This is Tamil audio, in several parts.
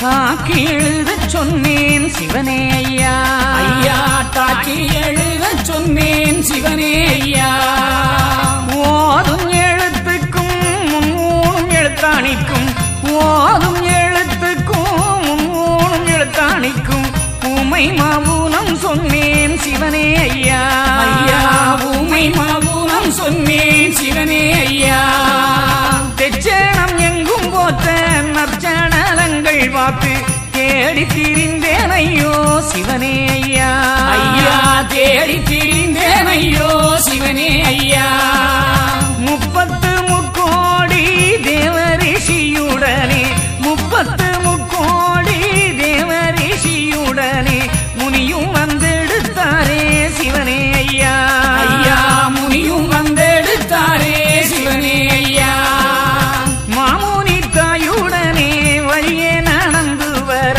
தாக்கி எழுதச் சொன்னேன் சிவனே ஐயா. ஐயா தாக்கி எழுதச் சொன்னேன் சிவனே ஐயா. ஓதும் எழுத்துக்கும் முன்னூறும் எழுத்தாணிக்கும், ஓதும் எழுத்துக்கும் முன்னூறும் எழுத்தாணிக்கும் ஊமை மாபூலம் சொன்னேன் சிவனே ஐயா. ஐயா ஊமை மாபூலம் சொன்னேன் சிவனே ஐயா. தெச்சேனம் எங்கும் போத்த நற்சனலங்கள் பார்த்து தேடி திரிந்தேன் ஐயோ சிவனே ஐயா. ஐயா தேடி திரிந்தேன் ஐயோ சிவனே ஐயா. 30 முக்கோடி தேவரிஷியுடனே, 30 முக்கோடி தேவரிஷியுடனே முனியும் வந்தெடுத்தாரே சிவனே ஐயா. ஐயா முனியும் வந்தெடுத்தாரே சிவனே ஐயா. மாமுனி தாயுடனே வழியே நடந்து வர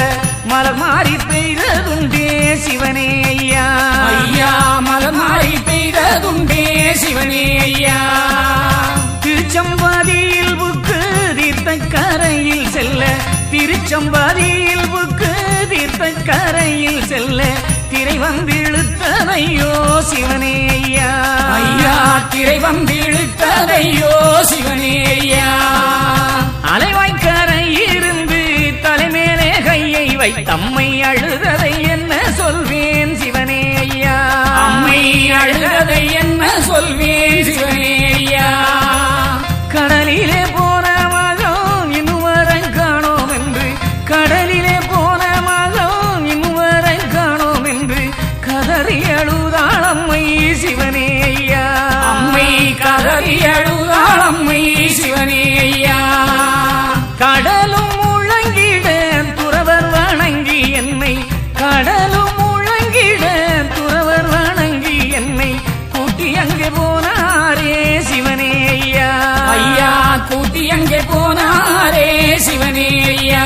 மலர் மாறி பெய்ததுண்டே சிவனே ஐயா. ஐயா மலர் மாறி பெய்ததுண்டே சிவனே ஐயா. திருச்சம்பாதியில் புக்கு தீர்த்த கரையில் செல்ல, திருச்சம்பாதியில் புக்கு தீர்த்த கரையில் செல்ல திரை வந்து இழுத்தனையோ சிவனே ஐயா. ஐயா திரை வந்து இழுத்ததையோ சிவனே ஐயா. அலைவாய்க்கரை இருந்து தலைமேலே கையை வை தம்மை அழுததை என்ன சொல்வேன் சிவனே ஐயா. அம்மை அழுததை என்ன சொல்வேன் சிவனே ஐயா. கடலிலே போன மகம் இன்னும் வர காணோம் என்று, கடலிலே போன மகம் இன்னும் வர காணோம் என்று கதறி அழுதாள் அம்மை சிவனே ஐயா. அம்மை கதறி அழுதாள் அம்மை சிவனே ஐயா. கடலும் முழங்கிட துறவர் வணங்கி என்னை, கடலும் முழங்கிட துறவர் வணங்கி என்னை கூட்டி அங்கே போனாரே சிவனே ஐயா. ஐயா கூட்டி அங்கே போனாரே சிவனே ஐயா.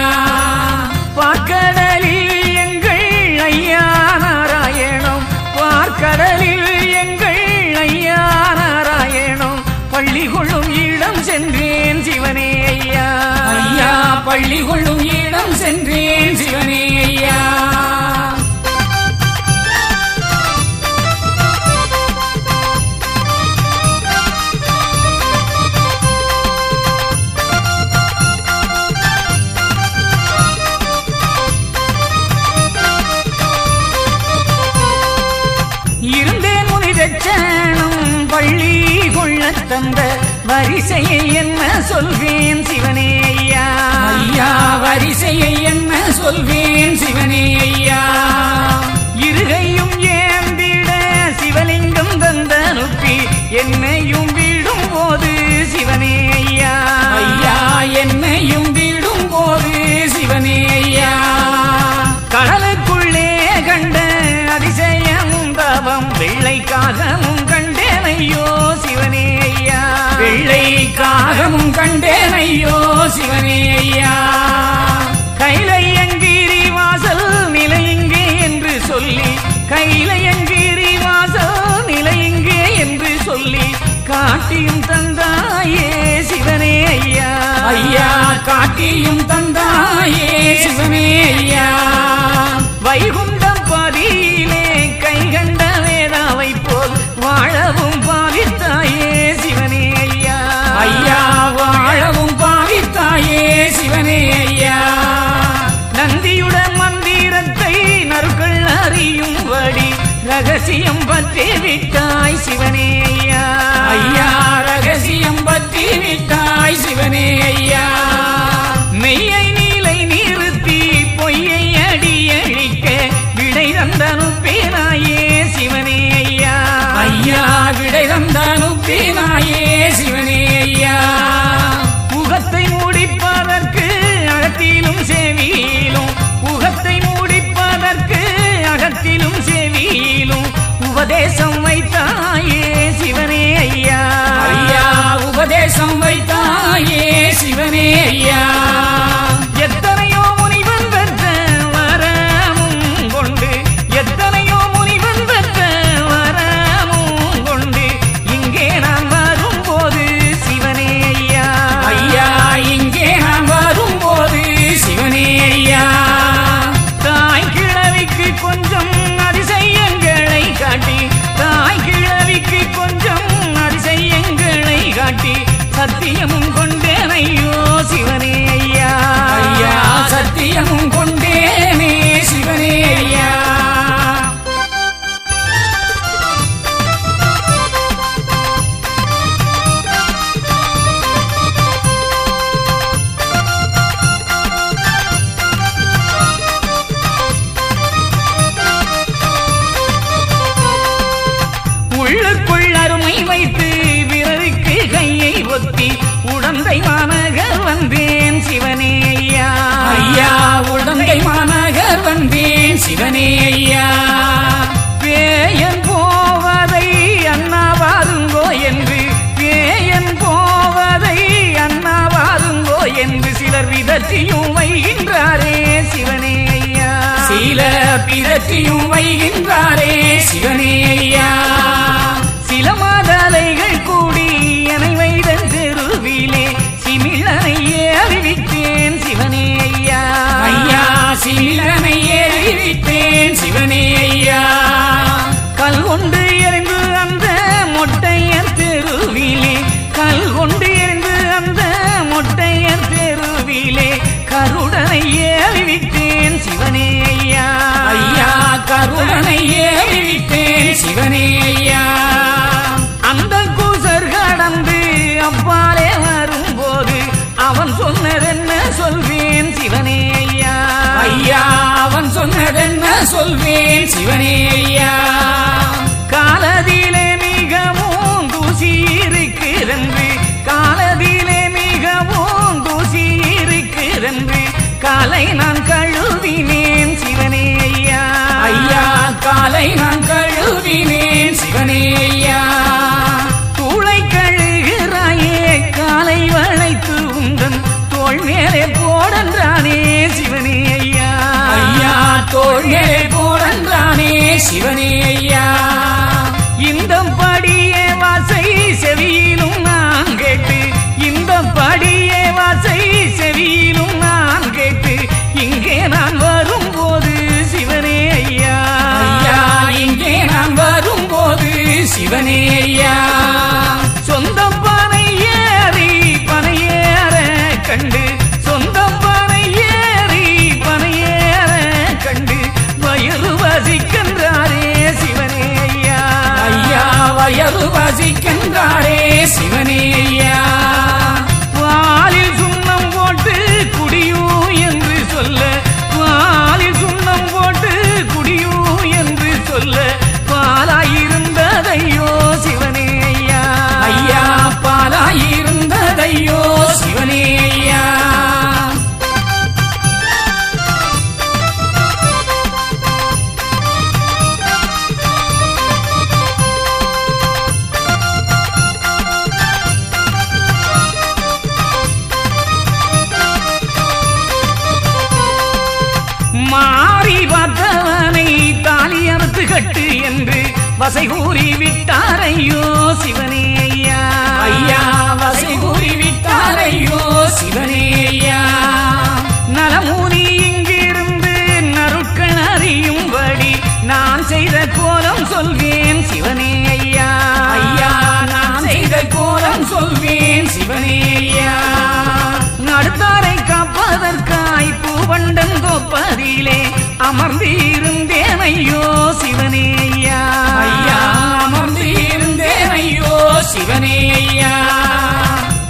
பார்க்கடலில் எங்கள் ஐயா நாராயணம், பார்க்கடலில் எங்கள் ஐயா நாராயணம் பள்ளி கொள்ளும் இடம் சென்றேன் சிவனே ஐயா. ஐயா பள்ளி கொள்ளும் இடம் சென்றேன் சிவனே ஐயா. இருந்தேன் முனிதச்சனும் பள்ளி கொள்ளத் தந்த வரிசையை என்ன சொல்வேன் சிவனே ஐயா. ஐயா வரிசையை என்ன சொல்வேன் சிவனே ஐயா. இருகையும் ஏந்திட சிவலிங்கம் தந்தனுப்பி என்னையும் விடும் போது சிவனே ஐயா. ஐயா என்னையும் விடும் போது சிவனே ஐயா. கடலுக்குள்ளே கண்ட அதிசயமும் தவம் வெள்ளை காகமும் கண்டேன் ஐயோ சிவனே ஐயா. வெள்ளை காகமும் கண்டேன் ஐயோ சிவனே ஐயா. கைலையங்கிரி வாசல் நிலையங்கே என்று சொல்லி, கைலையங்கிரி வாசல் நிலையங்கே என்று சொல்லி காட்டியும் தந்தாயே சிவனே ஐயா. ஐயா காட்டியும் தந்தாயே சிவனே ஐயா. வைகுண்டம் பாதியிலே கை கண்ட வேதாவை போல் வாழவும் பாவித்தாயே சிவனே ஐயா. ஐயா வாழவும் பாவித்தாயே சிவனே ஐயா. நந்தியுடன் மந்திரத்தை நறுக்கள் அறியும்படி ரகசியம் பற்றி விட்டாய் சிவனே ஐயா. ஐயா ரகசியம் பற்றி விட்டாய் சிவனே ஐயா. மெய்யை நீலை நிறுத்தி பொய்யை அடியழிக்க விடை தந்தனுப்பேனாயே சிவனே ஐயா. ஐயா விடை தந்தனுப்பினாயே சிவனே ஐயா. உகத்தை மூடிப்பதற்கு அகத்திலும் செவியிலும், உகத்தை மூடிப்பதற்கு அகத்திலும் செவியிலும் உபதேசம் வைத்த சிவனே ஐயா. பேயன் போவதை அண்ணா பாருங்கோ என்று, பேயன் போவதை அண்ணா பாருங்கோ என்று சிலர் விதற்றியும் வைகின்றாரே சிவனே ஐயா. சில பிதற்றியும் வைகின்றாரே சிவனே ஐயா. சில மாதலைகள் கூடி என்னை வைதன் தெருவிலே சிமிழனை அறிவித்தேன் சிவனே ஐயா. ஐயா சிமிழனை ஏறிவிட்டேன் சிவனே ஐயா. கல் கொண்டு எறிந்து அந்த மொட்டையர் தெருவிலே, கல் கொண்டு எறிந்து அந்த மொட்டையர் தெருவிலே கருடனை ஏறிவிட்டேன் சிவனே ஐயா. ஐயா கருடனை ஏறிவிட்டேன் சிவனே ஐயா. அந்த கூசர் கடந்து அப்பாலே வரும்போது அவன் சொன்னதென்ன சொல்வேன் சிவனே ஐயா. ஐயா அவன் சொன்னதென்ன சொல்வேன் சிவனே ஐயா. காலதிலே மிகவும் தூசி இருக்குதென்று, காலதிலே மிகவும் தூசி இருக்குதென்று காலை நான் கழுவினேன் சிவனே ஐயா. ஐயா காலை நான் கழுவினேன் சிவனே ஐயா. தூளை கழுகிறாயே காலை வளைத்து உந்தன் தோள் மேலே போடன்றானே சிவனே ஐயா. ஐயா தோள் மேலே போடன்றானே சிவனே ஐயா. இந்த படியே வாசை செவியிலும் நான் கேட்டு, இந்த படியே வாசை செவியிலும் நான் கேட்டு இங்கே நான் வரும்போது சிவனே ஐயா. ஐயா இங்கே நான் வரும்போது சிவனே ஐயா. சொந்த பனை ஏறி பனையேற கண்டு, சொந்த பனை ஏறி பனையேற கண்டு வயிறு வசிக்கின்றாரே சிவனே ஐயா. ஐயா வயறு வசிக்கின்றாரே சிவனே ஐயா. வாலில் சுண்ணம் போட்டு குடியும் என்று சொல்ல, வாலில் சுண்ணம் போட்டு குடியும் என்று சொல்ல பாலாயிருந்ததையோ சிவனே ஐயா. ஐயா பாலாயிருந்ததையோ சிவனே ஐயா. மாறி பார்த்தவனை தாலி அறுத்து கட்டு என்று வசை கூறி விட்டாரையோ சிவனே ஐயா. ஐயா வசை கூறி விட்டாரையோ சிவனே ஐயா. நலமூனி இங்கிருந்து நருட்கள் அறியும்படி நான் செய்த கோலம் சொல்வேன் சிவனே ஐயா. ஐயா நான் செய்த கோலம் சொல்வேன் சிவனே ஐயா. நடுத்தாரை காப்பதற்காய் பூவண்டன் கோப்பதிலே அமர்ந்திருந்தேன் ஐயோ சிவனே ஐயா. ஐயா அமர்ந்து இருந்தேன் ஐயோ சிவனே ஐயா.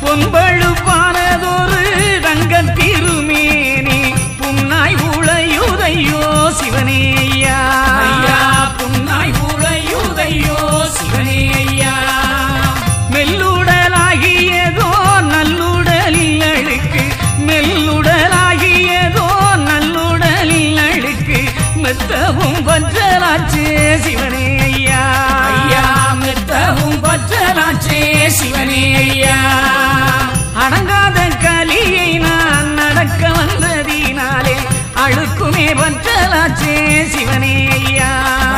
பொன்பழுப்பானதொரு தங்கத் திருமேனி புன்னாய் உளையுதையோ சிவனே ஐயா. ஐயா புன்னாய் உளையுதையோ சிவனே ஐயா. மெல்லுடலாகியதோ நல்லுடலில் அழுக்கு, மெல்லுடலாகியதோ நல்லுடலில் அழுக்கு மெத்தவும் பற்றலாச்சே சிவனே ஐயா. ஐயா மெத்தவும் பற்றலாச்சே சிவனே ஐயா. அடங்காத கலியை நான் நடக்க வந்ததினாலே அழுக்குமே பற்றலாச்சே சிவனே ஐயா.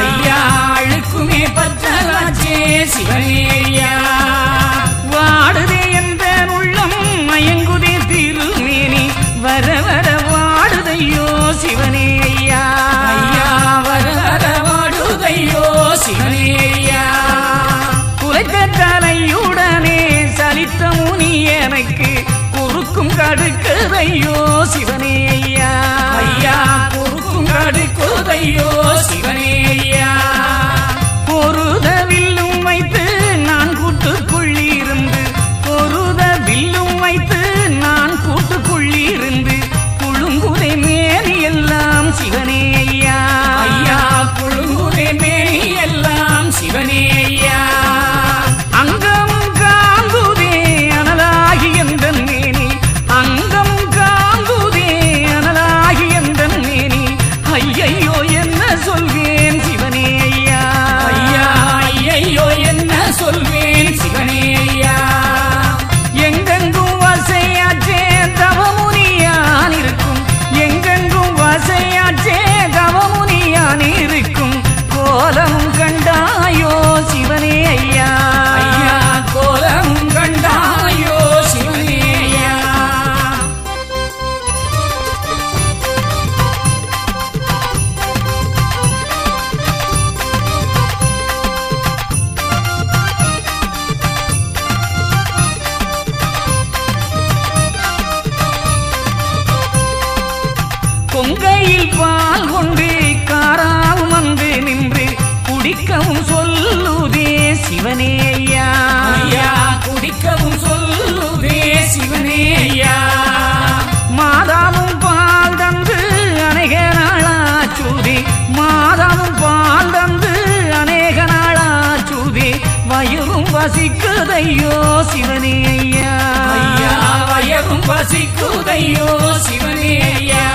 ஐயா அழுக்குமே பற்றலாச்சே சிவனே ஐயா. வாடுதே என்ற உள்ளம் மயங்குதே திருமேனி வர வர வாடுதையோ சிவனே ஐயா. ஐயா வர வர வாடுதையோ சிவனே ஐயா. குலைத்த தலையுடனே சலித்த முனி எனக்கு குறுக்கும் கடுக்குதையோ சிவனே ஐயா. ஐயா குறுக்கும் கடுக்குதையோ சிவனே ஐயா. பொருத வில்லும் வைத்து நான் கூட்டுக்குள்ளிருந்து, பொருத வில்லும் வைத்து நான் கூட்டுக்குள்ளிருந்து புழுங்குதை மேனி எல்லாம் சிவனே ஐயா. ஐயா புழுங்குதே மேனி எல்லாம் சிவனே ஐயா. அங்கம் காங்குதே அனலாகி எந்தன் மேனி, அங்கம் காங்குதே அனலாகி எந்தன் மேனி ஐயையோ என் வயிறும் பசிக்குதையோ சிவனே ஐயா ஐயா வயரும் பசிக்குதையோ சிவனே ஐயா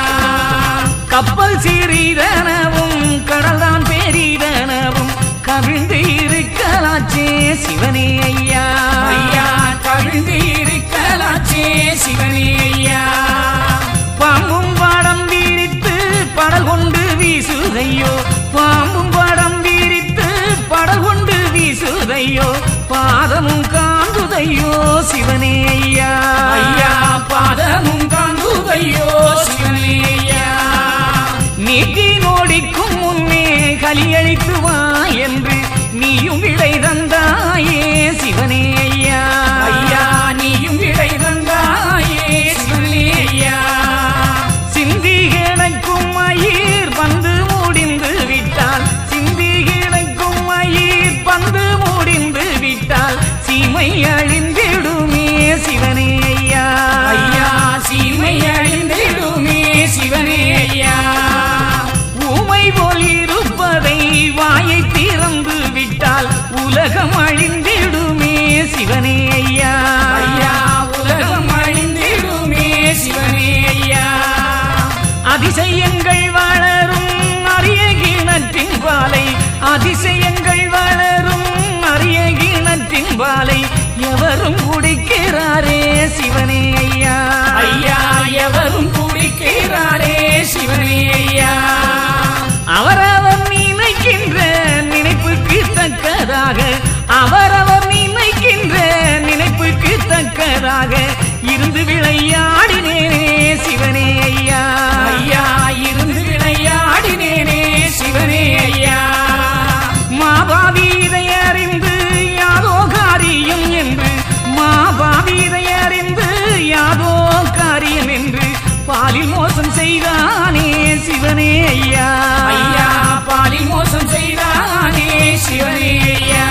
கப்பல் சிறிதனவும் கடல்தான் பெரிதனவும் கவிழ்ந்து இருக்கலாச்சே சிவனே ஐயா ஐயா கவிழ்ந்து இருக்கலாச்சே சிவனே ஐயா பாம்பும் பாடம் வீரித்து படல் கொண்டு வீசுதையோ பாம்பும் பாடம் வீரித்து படல் கொண்டு வீசுதையோ பாதமும் காந்துதையோ சிவனே ஐயா ஐயா பாதமும் காந்துதையோ சிவனே ஐயா நீட்டி நோடிக்கும் முன்னே கலியளித்து வா என்று நீயும் விடை தந்தாயே சிவனே ஐயா ஐயா நீயும் விடை தந்தாயே சிவனே ஐயா சிந்தி கிடக்கும் மயிர் பந்து முடிந்து விட்டால் சிந்தி கிடக்கும் மயிர் பந்து முடிந்து விட்டால் சீமை அழிந்திடுமே சிவனே ஐயா ஐயா சீமை அழிந்திடுமே சிவனே ஐயா ஊமை போல் இருப்பதை வாயை திறந்து விட்டால் உலகம் அழிந்திடுமே சிவனே ஐயா ஐயா உலகம் அழிந்திடுமே சிவனே ஐயா அதிசயங்கள் வளரும் அரிய கிணற்றின் பாலை அதிசயங்கள் வளரும் அரிய கிணற்றின் பாலை எவரும் குடிக்கிறாரே சிவனே ஐயா ஐயா எவரும் குடிக்கிறாரே சிவனே ஐயா அவரவர் நினைக்கின்ற நினைப்புக்கு தக்கதாக அவரவர் நினைக்கின்ற நினைப்புக்கு தக்கதாக இருந்து விளையாடினேனே சிவனே ஐயா ஐயா இருந்து விளையாடினேனே சிவனே ஐயா மாபாவி இதை அறிந்து யாதோ காரியம் என்று மாபாவி இதை அறிந்து யாதோ காரியம் என்று பாலில் மோசம் செய்தானே சிவனே ஐயா ஐயா பாலில் மோசம் செய்தானே சிவனே ஐயா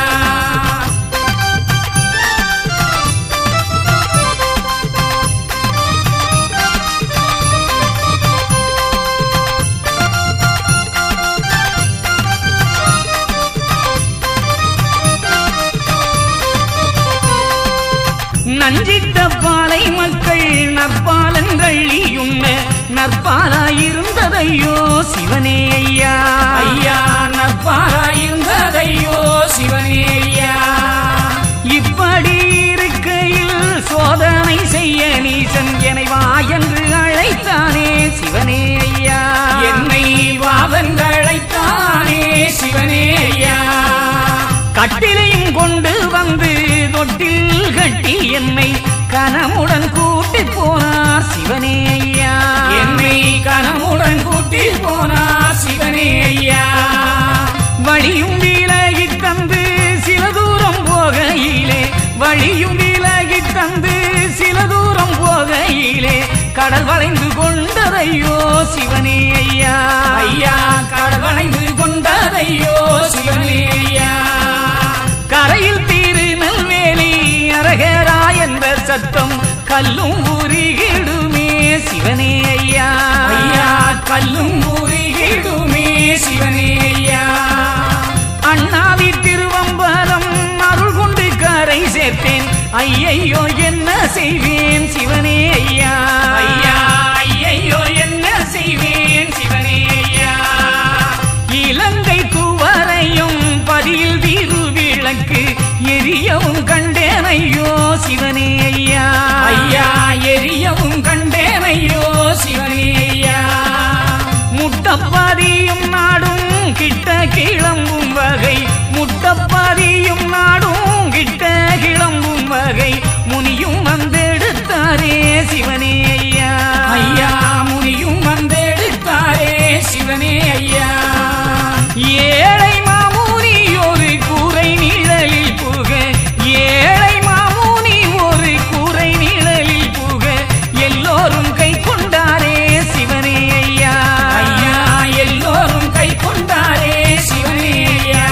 நஞ்சித்த பாலை மக்கள் நற்பாலங்கள்ளியுண்ண நற்பாலாயிருந்ததையோ சிவனே ஐயா ஐயா நற்பாராயிருந்ததையோ சிவனே ஐயா இப்படி இருக்கையில் சோதனை செய்ய நீசன் என்னை வா என்று அழைத்தானே சிவனே ஐயா என்னை வாவங்களைத்தானே சிவனே ஐயா கட்டிலையும் கொண்டு வந்து தொட்டில் கட்டி என்னை கனமுடன் கூட்டி போனார் சிவனே ஐயா என்னை கனமுடன் கூட்டி போனார் சிவனே ஐயா வழியும் விலகி தந்து சில தூரம் போகையிலே வழியும் விலகி தந்து சில தூரம் போகையிலே கடல் வளைந்து கொண்டதையோ சிவனே ஐயா ஐயா கடல் வளைந்து கொண்டதையோ சிவனே ஐயா கரையில் திருநெல்வேலி அரகரா என்ற சத்தம் கல்லும் உருகிடுமே சிவனே ஐயா ஐயா கல்லும் உருகிடுமே சிவனே ஐயா அண்ணாவி திருவம்பலம் அருள் கொண்டு கரை சேர்த்தேன் ஐயையோ என்ன செய்வேன் சிவனே ஐயா ஐயா ஐயையோ என்ன செய்வேன் சிவனே ஐயா இலங்கை குவரையும் பதில் திருவிளக்கு எரியவும் கண்டேன் ஐயோ சிவனே ஐயா ஐயா எரியவும் கண்டேன் ஐயோ சிவனே ஐயா முட்டப்பாதியும் நாடும் கிட்ட கிளம்பும் வகை முட்டப்பாதியும் நாடும் கிட்ட கிளம்பும் வகை முனியும் வந்தெடுத்தாரே சிவனே ஐயா ஐயா முனியும் வந்தெடுத்தாரே சிவனே ஐயா ஏழை மாமுனி ஒரு கூரை நிழலில் புக ஏழை மாமுனி ஒரு கூரை நிழலில் புக எல்லோரும் கை கொண்டாரே சிவனே ஐயா ஐயா எல்லோரும் கை கொண்டாரே சிவனே ஐயா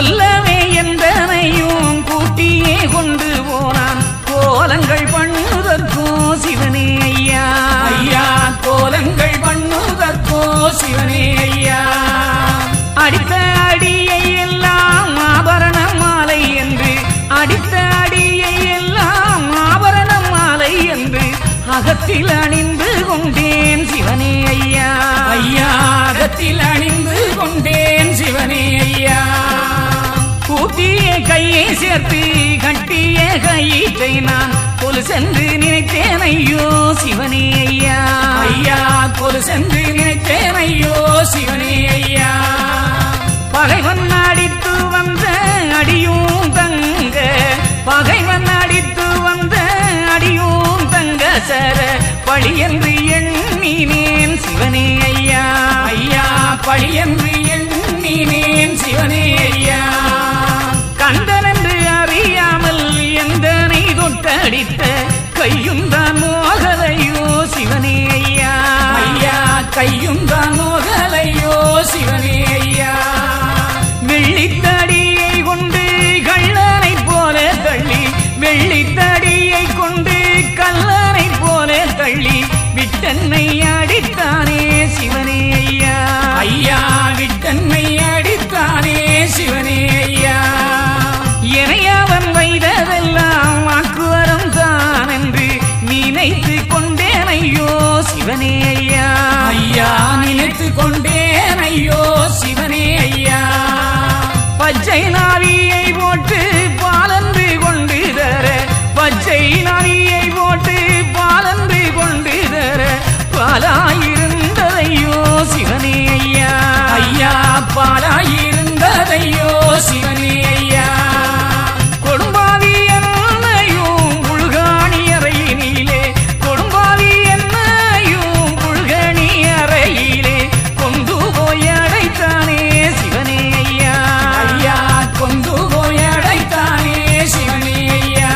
கொல்லவே எந்தனையும் கூட்டியே கொண்டு போனான் கோலங்கள் பண்ணுதற்கோ சிவனே ஐயா ஐயா கோலங்கள் பண்ணுதற்கோ சிவனே ஐயா அடித்த அடியை எல்லாம் ஆபரண மாலை என்று அடித்த அடியை எல்லாம் ஆபரண மாலை என்று அகத்தில் அணிந்து கொண்டேன் சிவனே ஐயா ஐயா அகத்தில் அணிந்து கொண்டேன் சிவனே ஐயா கூட்டிய கையை சேர்த்து கட்டிய கயிற்றை நான் கொலு சென்று நினைத்தேன் ஐயோ சிவனே ஐயா ஐயா கொலு சென்று நினைத்தேன் ஐயோ சிவனே ஐயா பகைவன் அடித்து வந்த அடியும் தங்க பகைவன் அடித்து வந்த அடியும் தங்க சர பழி என்று எண்ணினேன் சிவனே ஐயா ஐயா பழி என்று எண்ணினேன் சிவனே ஐயா கண்டனென்று அறியாமல் எந்தனை தொட்டடித்த கையும் தான் மோகலையோ சிவனே ஐயா ஐயா கையும் தான் மோகலையோ சிவனே ஐயா வெள்ளித்தடியை கொண்டு கள்ளனை போல தள்ளி வெள்ளித்தடியை கொண்டு கள்ளனை போல தள்ளி விட்டன்னை அடித்தானே சிவனே ஐயா ஐயா விட்டன்னை அடித்தானே சிவனே ஐயா என்னை அவன் வைத்ததெல்லாம் வாக்குவரம் தான் என்று நினைத்து கொண்டேன் ஐயோ சிவனே ஐயா ஐயா நினைத்து கொண்டேன் ஐயோ சிவனே ஐயா பச்சை நாவியை போட்டு பாலன்று கொண்டு தர பச்சை நாவியை போட்டு பாலன்று கொண்டு தர பாலாயிருந்ததையோ சிவனே ஐயா ஐயா பாலாயிருந்ததையோ சிவனே ஐயா கொடும்பாவி என்னையும் புழுகாணி அறையினிலே கொடும்பாவி என்னையும் புழுகணி அறையிலே கொண்டு போய் அடைத்தானே சிவனே ஐயா ஐயா கொண்டு போய் அடைத்தானே சிவனே ஐயா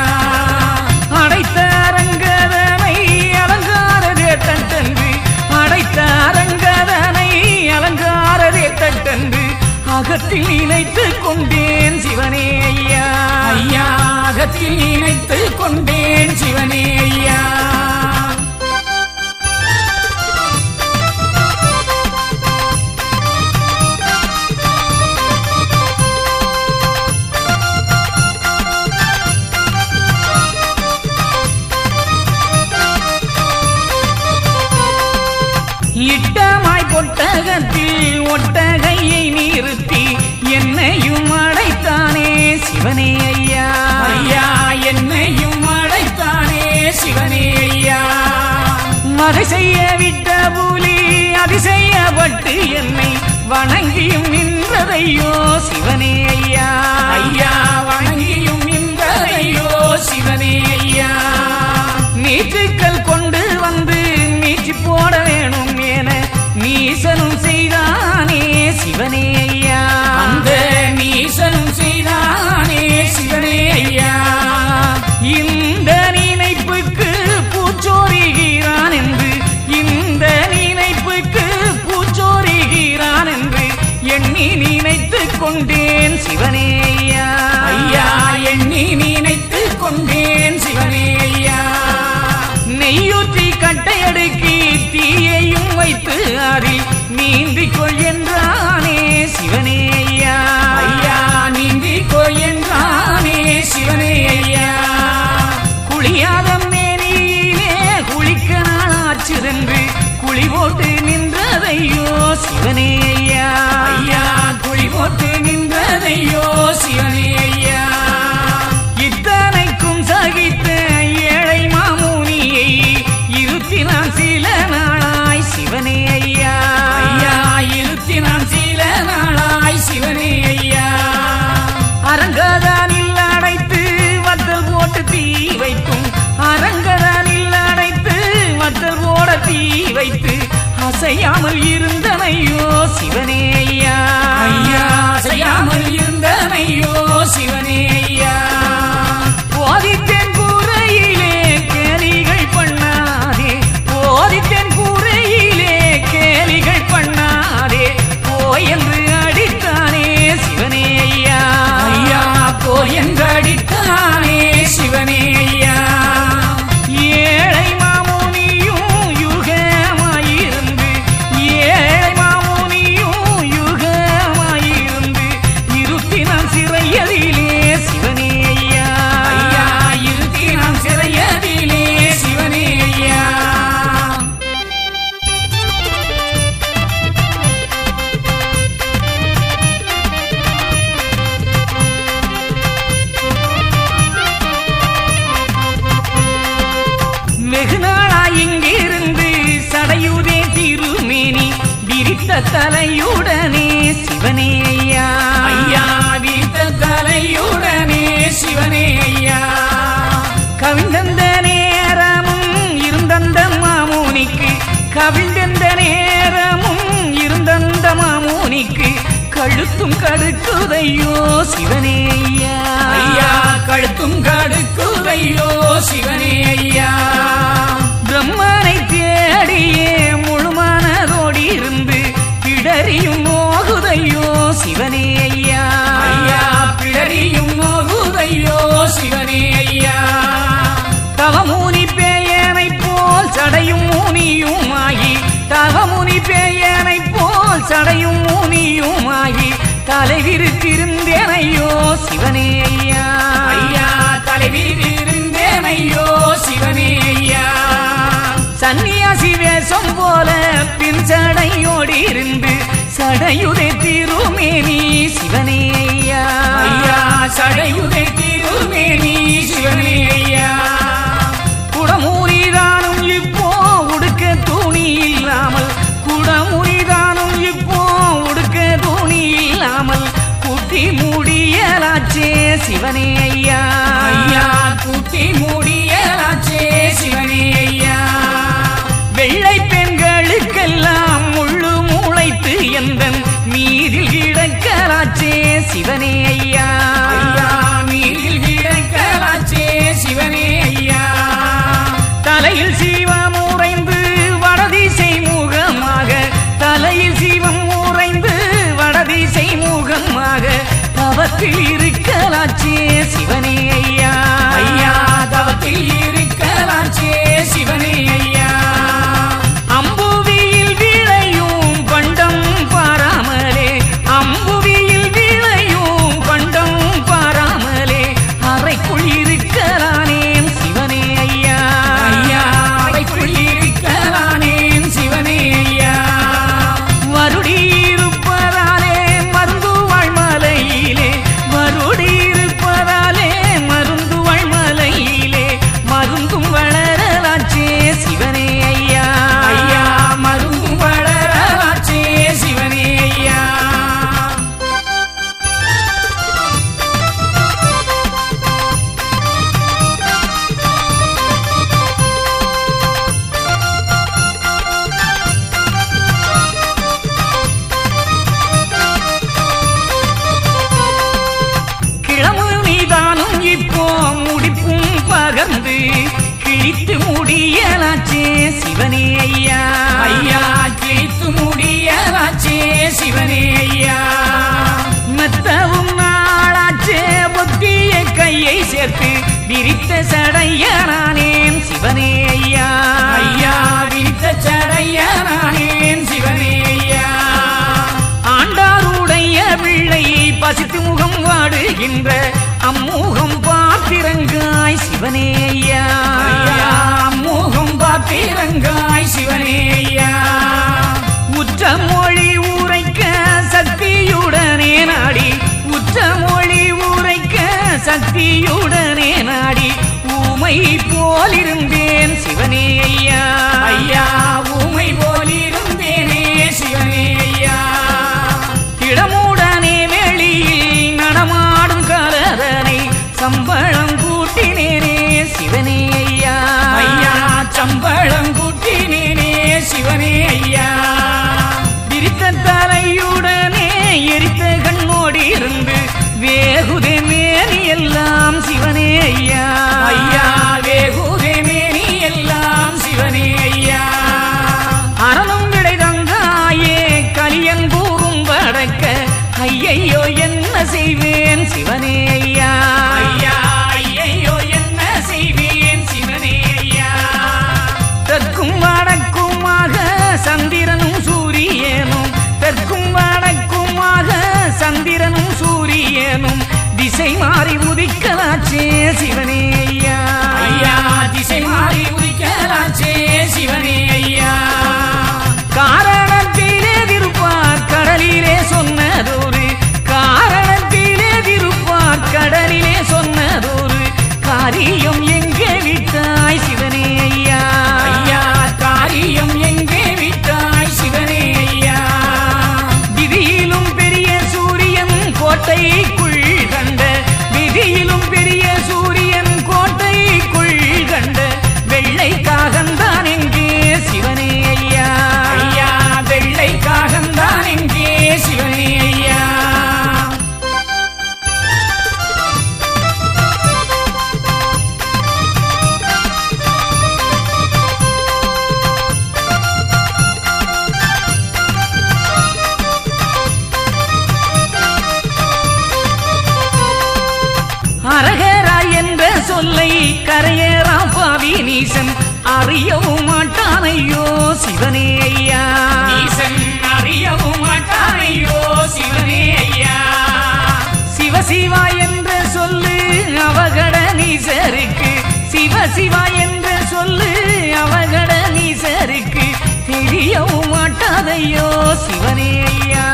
அடைத்த அரங்கதனை அலங்காரதே தட்டன்று அடைத்த அரங்கதனை அலங்காரதே தட்டன்று அகத்தில் நினைத்து கொண்டேன் சிவனே ஐயா ஐயா அகத்தில் நினைத்து கொண்டேன் சிவனே ஐயா இட்டமாய் பொட்டகத்தில் ஒட்டகையை நிறுத்தி என்னையும் அடைத்தானே சிவனே ஐயா ஐயா என்னையும் அடைத்தானே சிவனே ஐயா மறை செய்ய விட்ட புலி அதிசயப்பட்டு என்னை வணங்கியும் நின்றதையோ சிவனே ஐயா ஐயா வணங்கியும் நின்றதையோ சிவனே ஐயா நீச்சுக்கள் கொண்டு வந்து நீச்சு போட வேணும் என நீசனும் செய்தானே சிவனே ஐயா அந்த நீசனும் செய்தானே சிவனே ஐயா இந்த நினைப்புக்கு பூச்சோரிகிறான் என்று இந்த நினைப்புக்கு பூச்சோரிகிறான் என்று எண்ணி நினைத்து கொண்டேன் சிவனே ஐயா ஐயா எண்ணி நினைத்து கொண்டேன் சிவனே ஐயா நெய்யூற்றி கட்டையடுக்கி தீயையும் வைத்து அதில் நீந்திக் கொள் என்றானே சிவனே ஐயா ஐயா நீந்திக்கோ என்றானே சிவனே ஐயா குளியாத மேனியிலே குளிக்க நாளாச்சுதென்று குழி போட்டு நின்றதையோ சிவனே ஐயா ஐயா குழி போட்டு நின்றதையோ சிவனே ஐயா இத்தனைக்கும் சகித்த ஏழை மாமுனியை இருத்தினான் சில நாளாய் சிவனே ஐயா ஐயா இருத்தினான் சில நாளாய் சிவனே ஐயா அரங்கதானில் அடைத்து வத்தல் போட்டு தீ வைக்கும் அரங்கதானில் அடைத்து வத்தல் போட தீ வைத்து அசையாமல் இருந்தனையோ சிவனே ஐயா ஐயா செய்யாமல் இருந்தனையோ சிவனே ஐயா போதித்தேன் கூரையிலே கேலிகள் பண்ணாதே போதித்தேன் கூரையிலே கேலிகள் பண்ணாதே போய் என்று அடித்தானே சிவனே ஐயா கழுத்தும் கடுக்குதையோ சிவனே ஐயா ஐயா கழுத்தும் கடுக்குதையோ சிவனே ஐயா பிரம்மனை தேடியே முழுமனதோடி இருந்து பிடரியும் நோகுதையோ சிவனே ஐயா ஐயா பிடரியும் நோகுதையோ சிவனே ஐயா தவமுனி பேயனை போல் சடையும் முனியுமாகி தவமுனி பேயனை போல் சடையும் முனியுமாகி தலைவிரித்திருந்தேனையோ சிவனே ஐயா ஐயா தலைவிரித்திருந்தேனையோ சிவனே ஐயா சன்னியாசி வேஷம் போல பின் சடையோடி இருந்து சடையுதை திருமேனி சிவனே ஐயா ஐயா சடையுதை திருமேனி சிவனே ஐயா குடமுனிதானும் இப்போ உடுக்க துணி இல்லாமல் குடமுனிதானும் இப்போ உடுக்க துணி இல்லாமல் குட்டி மூடியலாச்சே சிவனே ஐயா ஐயா குட்டி மூடியலாச்சே சிவனே ஐயா வெள்ளை பெண்களுக்கெல்லாம் முள்ளு முளைத்து எந்தன் மீதில் கிடக்கலாச்சே சிவனே ஐயா ஐயா மீதில் கிடக்கலாச்சே சிவனே ஐயா தலையில் சீவம் உறைந்து வடதிசை முகமாக தலையில் சீவம் உறைந்து வடதிசை முகமாக தவத்தில் இருக்கலாச்சே சிவனே ஐயா ஐயா தவத்தில் இருக்கலாச்சே சிவனே ஐயா அம்புவியில் விளையும் பண்டம் பாராமலே அம்புவியில் விளையும் பண்டம் பாராமலே அறைக்குள் இருக்கலானேன் சிவனே ஐயா ஐயா அறைக்குள் இருக்கலானேன் சிவனே ஐயா வருடி இருப்பதாலே மருந்து வாழ்மலையிலே வருடி இருப்பதாலே மருந்து வாழ்மலையிலே மருந்தும் வளரலாச்சே சிவனே ஐயா ஐயா மருந்தும் வளரலாச்சே சிவனே ஐயா கிளம்பு நீதானும் இப்போ முடிப்பும் பகர்ந்து கிழித்து முடியலாச்சே சிவனே ஐயா ஐயா கிழித்து முடியலாச்சே சிவனே ஐயா மெத்தவும் நாளாச்சே புத்திய கையை சேர்த்து விரித்த சடையனானேன் சிவனே ஐயா ஐயா விரித்த சடையனானேன் சிவனே ஐயா ஆண்டாருடைய பிள்ளை பசித்து முகம் வாடுகின்ற அம்மூகம் பாத்திரங்காய் சிவனே ஐயா ஐயா மோகம் பாத்திரங்காய் சிவனே ஐயா உற்ற மொழி உரைக்க சக்தியுடனே நாடி உற்ற மொழி உரைக்க சக்தியுடனே நாடி ஊமை போலிருந்தேன் சிவனே ஐயா ஐயா ஊமை போலிருந்தேனே சிவனே ஐயா இடமுடனே வெளியில் நடமாடும் கலதனை சம்பளம் கூட்டினேனே சிவனே ஐயா ஐயா சம்பளம் கூட்டினேனே சிவனே ஐயா விரித்த தலையுடனே எரித்த கண்ணோடி இருந்து வேகுதே மேனி எல்லாம் சிவனே ஐயா ஐயா வேகுதே மேனி எல்லாம் சிவனே ஐயா அறனும் விடை தந்தாயே கலியன் கூறும் படக்க ஐயையோ என்ன செய்வேன் சிவனே ஐயா ஐயா ஐயையோ என்ன செய்வேன் சிவனே ஐயா தெற்கும் வடக்குமாக சந்திரனும் சூரியனும் தெற்கும் வடக்குமாக சந்திரனும் சூரியனும் திசை மாறி உதிக்கலாச்சே சிவனே ஐயா ஐயா திசை மாறி உதிக்கலாச்சே சிவனே ஐயா காரணத்திலே திருப்பார் கடலிலே சொன்னதொரு காரணத்திலே திருப்பார் கடலிலே அறியவும் மாட்டானையோ சிவனே ஐயா ஈசன் அறியவும் மாட்டானையோ சிவனே ஐயா சிவசிவா என்ற சொல்லு அவகட நீசருக்கு சிவசிவா என்ற சொல்லு அவகட நீசருக்கு தெரியவும் மாட்டாதையோ சிவனே ஐயா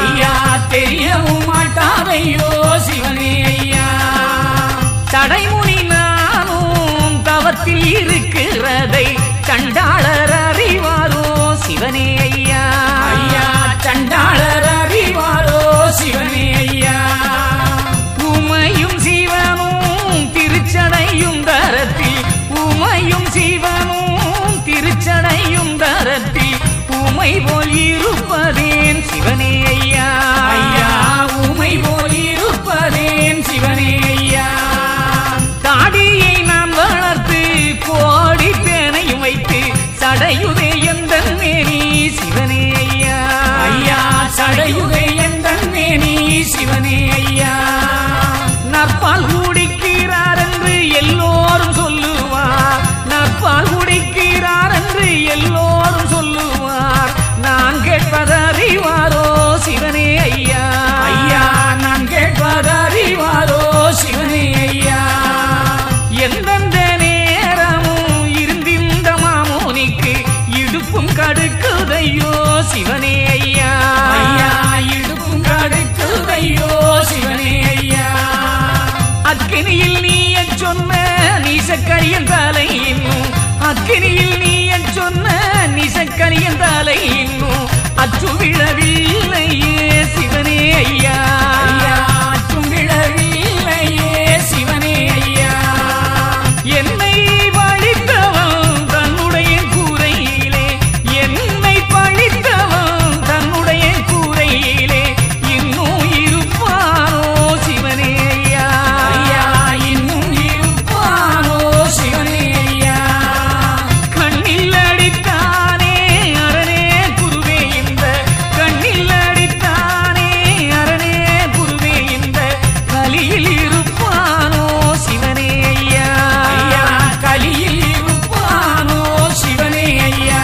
ஐயா தெரியவும் மாட்டாதையோ சிவனே ஐயா தடைமுனி நானும் தவத்தில் இருக்கிறதை சண்டாளர் அறிவாரோ சிவனே ஐயா ஐயா சண்டாளர் அறிவாரோ சிவனே ஐயா உமையும் சிவனும் திருச்சடையும் தரத்தில் உமையும் சிவனும் திருச்சடையும் தரத்தில் உமை போல் இருப்பதேன் சிவனே ஐயா ஐயா உமை போல் இருப்பதேன் சிவனே ஐயா தாடியை நான் வளர்த்து கோடி தேனையும் வைத்து சடையுதே எந்த மேனி சிவனே ஐயா ஐயா சடையுகை எந்தன் மேனி சிவனே ஐயா நற்பால் குடிக்கிறார் என்று எல்லோரும் சொல்லுவார் நற்பால் குடிக்கிறார் என்று எல்லோரும் சொல்லுவார் நான் கேட்பதறிவாரோ சிவனே ஐயா ஐயா நான் கேட்பதறிவாரோ சிவனே ஐயா எந்தெந்த நேரமும் இருந்திந்த மாமுனிக்கு இடுப்பும் கடுக்குதையோ சிவனே ஐயா ஐயா இடுப்பும் கடுக்குதையோ சிவனே ஐயா அக்கினியில் நீய சொன்ன நீசக்கரியன் தலை இன்னும் அக்கினியில் நீய சொன்ன நீசக்கரியன் தலை இன்னும் அச்சு விழவில்லையே சிவனே ஐயா ஐயா தும்பிழவில்லையே சிவனே ஐயா என்னை பழித்தவன் தன்னுடைய கூரையிலே என்னை பழித்தவன் தன்னுடைய கூரையிலே இன்னும் இருப்பானோ சிவனே ஐயா ஐயா இன்னும் இருப்பானோ சிவனே ஐயா கண்ணில் அடித்தானே அரணே குருவே இந்த கண்ணில் அடித்தானே அரணே குருவே இந்த கலியில் இருப்பானோ சிவனே ஐயா ஐயா கலியில் இருப்பானோ சிவனே ஐயா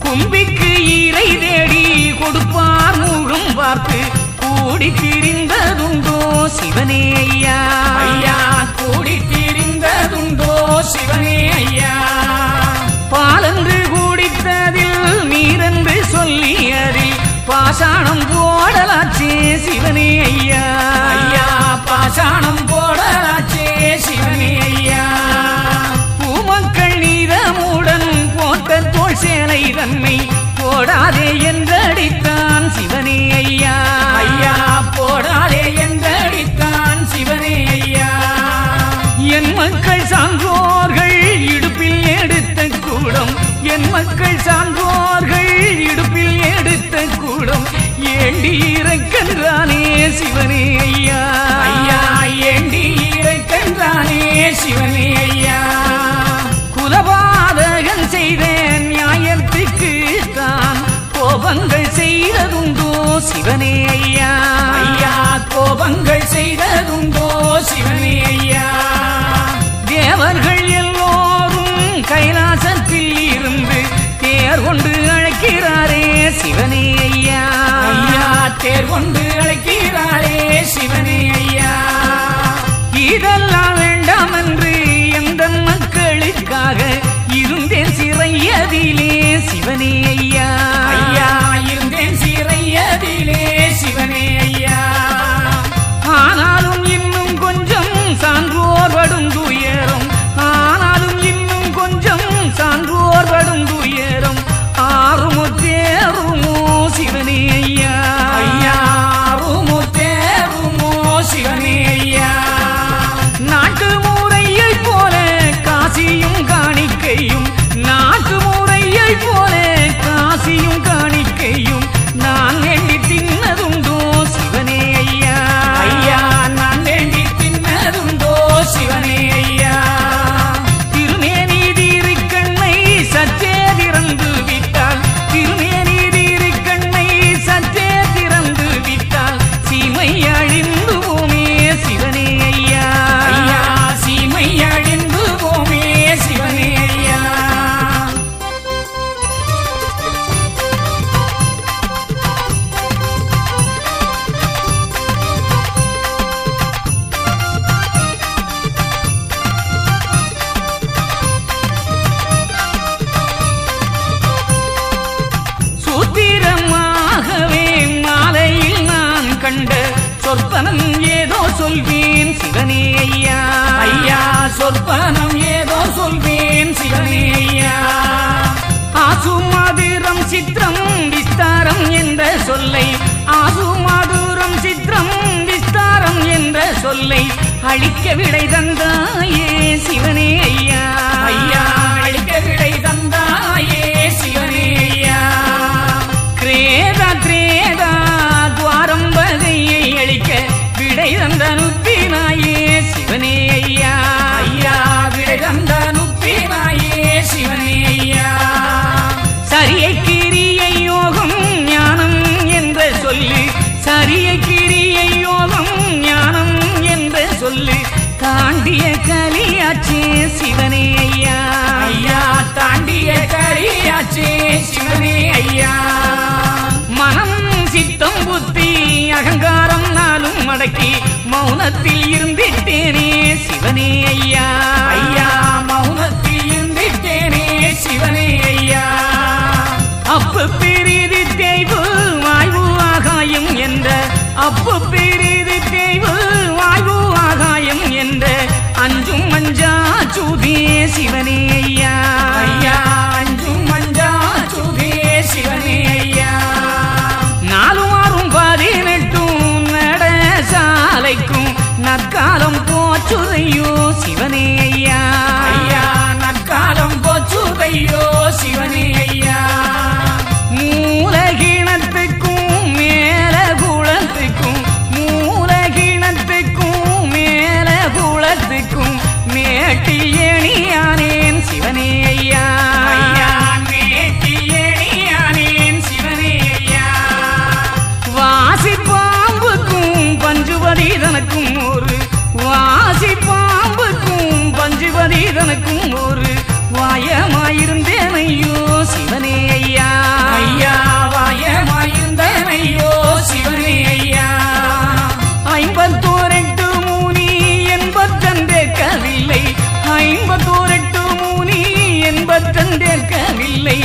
கும்பிக்கு ஈரை தேடி கொடுப்பார் முகம் பார்த்து கூடி திரிந்ததுண்டோ சிவனே ஐயா ஐயா கூடி திரிந்ததுண்டோ சிவனே ஐயா பாலன்று கூடித்ததில் நீரென்று சொல்லியதில் பாசாணம் போடலாச்சே சிவனே ஐயா ஐயா பாசாணம் போடலாச்சே சிவனே ஐயா பூமக்கள் நீதமுடன் போட்ட தோள் சேலை தன்மை போடாதே என்றடித்தான் சிவனே ஐயா ஐயா போடாதே என்றடித்தான் சிவனே ஐயா என் மக்கள் சான்றோர்கள் இடுப்பில் எடுத்த கூடம் என் மக்கள் சான்றோர்கள் இடுப்பில் எடுத்த கூடம் ஏண்டி இறக்கின்றானே சிவனே ஐயா ஐயா ஏண்டி இறைக்கின்றானே சிவனே ஐயா குலபாதகன் செய்த நியாயத்துக்கு தான் கோபங்கள் செய்ததுண்டோ சிவனே ஐயா ஐயா கோபங்கள் செய்ததுண்டோ சிவனே ஐயா தேவர்கள் எல்லோரும் கைலாசத்தில் இருந்து தேர் கொண்டு அழைக்கிறாரே சிவனே ஐயா ஐயா தேர் கொண்டு அழைக்கிறாரே சிவனே ஐயா இதெல்லாம் வேண்டாம் என்று எந்த மக்களுக்காக இருந்தேன் சிறையதிலே சிவனே ஐயா ஐயா இருந்தேன் சிறையதிலே சிவனே ஐயா ஆனாலும் இன்னும் கொஞ்சம் சான்றோர் படும் துயரம் ஆனாலும் இன்னும் கொஞ்சம் சான்றோர் படும் துயரம் ஆறுமோ தேருமோ சொற்பனம் ஏதோ சொல்வேன் சிவனே ஐயா ஐயா சொற்பனம் ஏதோ சொல்வேன் சிவனே ஐயா ஆசுமாதுரம் சித்திரம் விஸ்தாரம் என்ற சொல்லை ஆசுமாதுரம் சித்திரம் விஸ்தாரம் என்ற சொல்லை அழிக்க விடை தந்தாயே சிவனே ஐயா ஐயா அழிக்க விடை தந்தாயே சிவனே ஐயா கிரேதா கிரேதா துவாரம் வகையை அழிக்க விடை தந்த நுப்பினாயே சிவனே ஐயா ஐயா விடை தந்த நுப்பினாயே சிவனே ஐயா சரியை கிரியை யோகம் ஞானம் என்ற சொல்லு சரியை கிரியை யோகம் ஞானம் என்ற சொல்லு தாண்டிய கலியாச்சே சிவனே ஐயா ஐயா தாண்டிய கலியாச்சே சிவனே ஐயா மனம் சித்தம் புத்தி அகங்காரம் நாளும் மடக்கி மௌனத்தில் இருந்திட்டேனே சிவனே ஐயா ஐயா மௌனத்தில் இருந்திட்டேனே சிவனே ஐயா அப்பு பெரிது தேய்வு வாய்வு ஆகாயம் என்ற அப்பு பெரிது தேய்வு வாய்வு ஆகாயம் என்ற அஞ்சும் மஞ்சா சூதே சிவனே ஐயா ஐயா அஞ்சும் மஞ்சா சூதே சிவனே ஐயா 4 6 18 நட சாலைக்கும் நற்காலம் போச்சுதையோ சிவனே ஐயா ஐயா நற்காலம் போச்சுதையோ சிவனே ஐயா மூலகிணத்துக்கும் மேல குளத்துக்கும் மூலகிணத்துக்கும் மேல குளத்துக்கும் மேட்டில் ஏணியானேன் சிவனே ஐயா ஐயா மேட்டில் ஏணியானேன் சிவனே ஐயா வாசி பாம்புக்கும் பஞ்சுபதீதனுக்கும் ஒரு வாசி பாம்புக்கும் பஞ்சுபதீதனுக்கும் ஒரு வாயமாயிருந்தேன் ஐயோ சிவனே ஐயா ஐயா வாயமாயிருந்தனையோ சிவனே ஐயா 51 மூனி என்பதென்றேற்கவில்லை 51 மூனி என்பதென்றேற்கவில்லை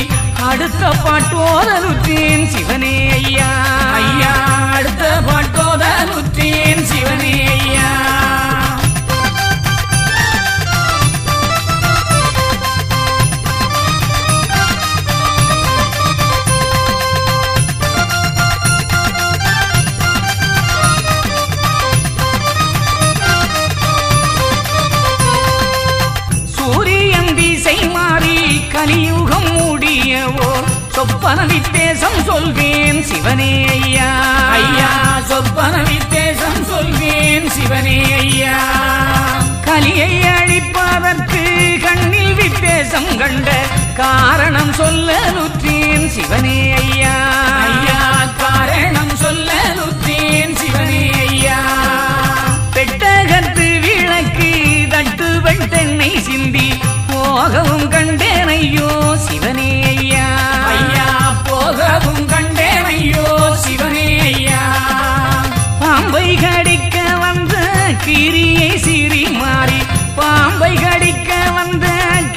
அடுத்த பாட்டோதலுற்றேன் சிவனே ஐயா ஐயா அடுத்த பாட்டோதலுற்றேன் சிவனே ஐயா சூரியன் திசை மாறி கலியுகம் மூடியவோ சொப்பன வித்தேசம் சொல்வேன் சிவனே ஐயா ஐயா சொப்பன வித்தேசம் சொல்வேன் சிவனே ஐயா கலியை அழிப்பதற்கு கண்ணில் வித்தேசம் கண்ட காரணம் சொல்லலுற்றேன் சிவனே ஐயா ஐயா காரணம் சொல்லலுற்றேன் சிவனே ஐயா பெட்டகத்து விளக்கு தட்டு வெட்டெண்ணை சிந்தி போகவும் கண்டேன் ஐயோ சிவனே ஐயா ஐயா போகவும் கண்டேன் ஐயோ சிவனே ஐயா பாம்பை கடிக்க வந்த கீரியை சீறி மாறி பாம்பை கடிக்க வந்த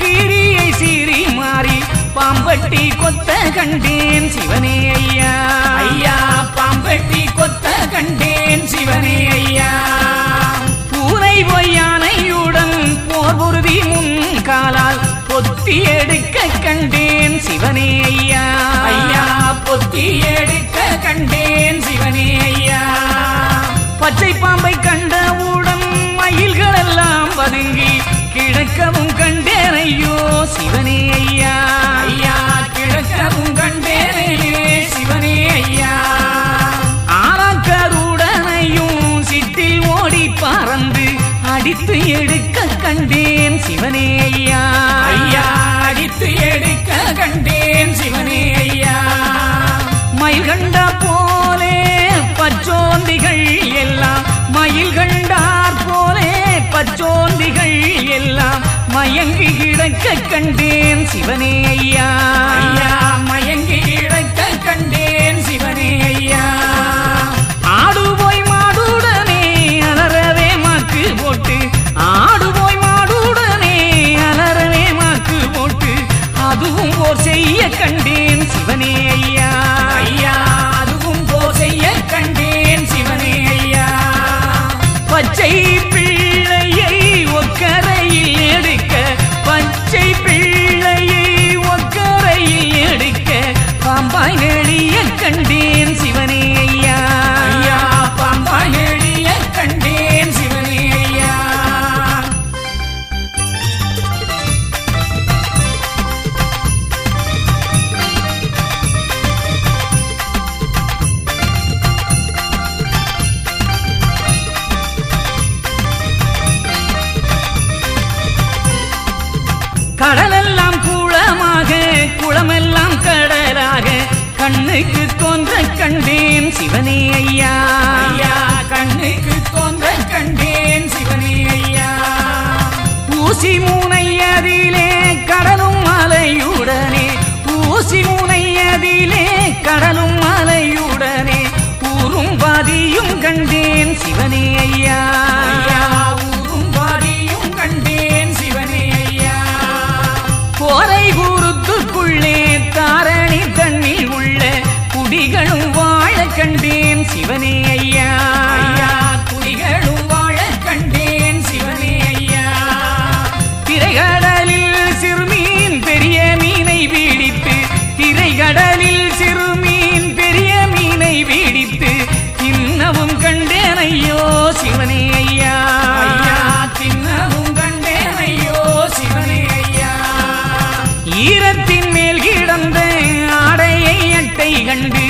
கீரியை சீறி மாறி பாம்பட்டி கொத்த கண்டேன் சிவனே ஐயா ஐயா பாம்பட்டி கொத்த கண்டேன் சிவனே ஐயா பூனை பொய்யானையுடன் போர் பொருதி முன் காலால் பொத்தி எடுக்க கண்டேன் சிவனே ஐயா ஐயா பொத்தி எடுக்க கண்டேன் சிவனே ஐயா பச்சை பாம்பை கண்டவுடன் மயில்கள் எல்லாம் பதுங்கி கிழக்கவும் கண்டேன் ஐயோ சிவனே ஐயா ஐயா கிழக்கவும் கண்டேனே சிவனே ஐயா ஆனாக்கருடனையும் சிட்டில் ஓடி பறந்து அடித்து எடுக்க கண்டேன் சிவனே ஐயா ஐயா அடித்து எடுக்க கண்டேன் சிவனே ஐயா மயில் கண்ட போலே பச்சோந்திகள் எல்லாம் மயில் கண்டார் போலே பச்சோந்திகள் எல்லாம் மயங்கி கிடக்க கண்டேன் சிவனே ஐயா ஐயா மயங்கி கிடக்க கண்டேன் சிவனே ஐயா ஆடு போய் மாடுடனே அலறவே மாக்கு போட்டு ஆடு போய் மாடுடனே அலறவே மாக்கு போட்டு அதுவும் போர் செய்ய கண்டேன் சிவனே ஐயா ஐயா அதுவும் போ செய்ய கண்டேன் சிவனே ஐயா கண்ணுக்கு தோன்ற கண்டேன் சிவனே ஐயா ஐயா கண்ணுக்கு தோன்ற கண்டேன் சிவனே ஐயா ஊசி மூனையதிலே கடலும் மலையுடனே ஊசி மூனையதிலே கடலும் மலையுடனே ஊரும் பாதியும் கண்டேன் சிவனே ஐயா ஐயா ஊரும் பாடியும் கண்டேன் சிவனே ஐயா கோரை கூறுத்துக்குள்ளே தாரணி தண்ணீர் உள்ள குடிகளும் வாழ கண்டேன் சிவனே ஐயா ஐயா குடிகளும் வாழ கண்டேன் சிவனே ஐயா திரைகடலில் சிறுமீன் பெரிய மீனை பிடித்து திரைகடலில் சிறுமீன் பெரிய மீனை பிடித்து தின்னவும் கண்டேன் ஐயோ சிவனே ஐயா ஐயா தின்னவும் கண்டேன் ஐயோ சிவனே ஐயா ஈரத்தின் மேல் கிடந்த ஆடையை அட்டை கண்டு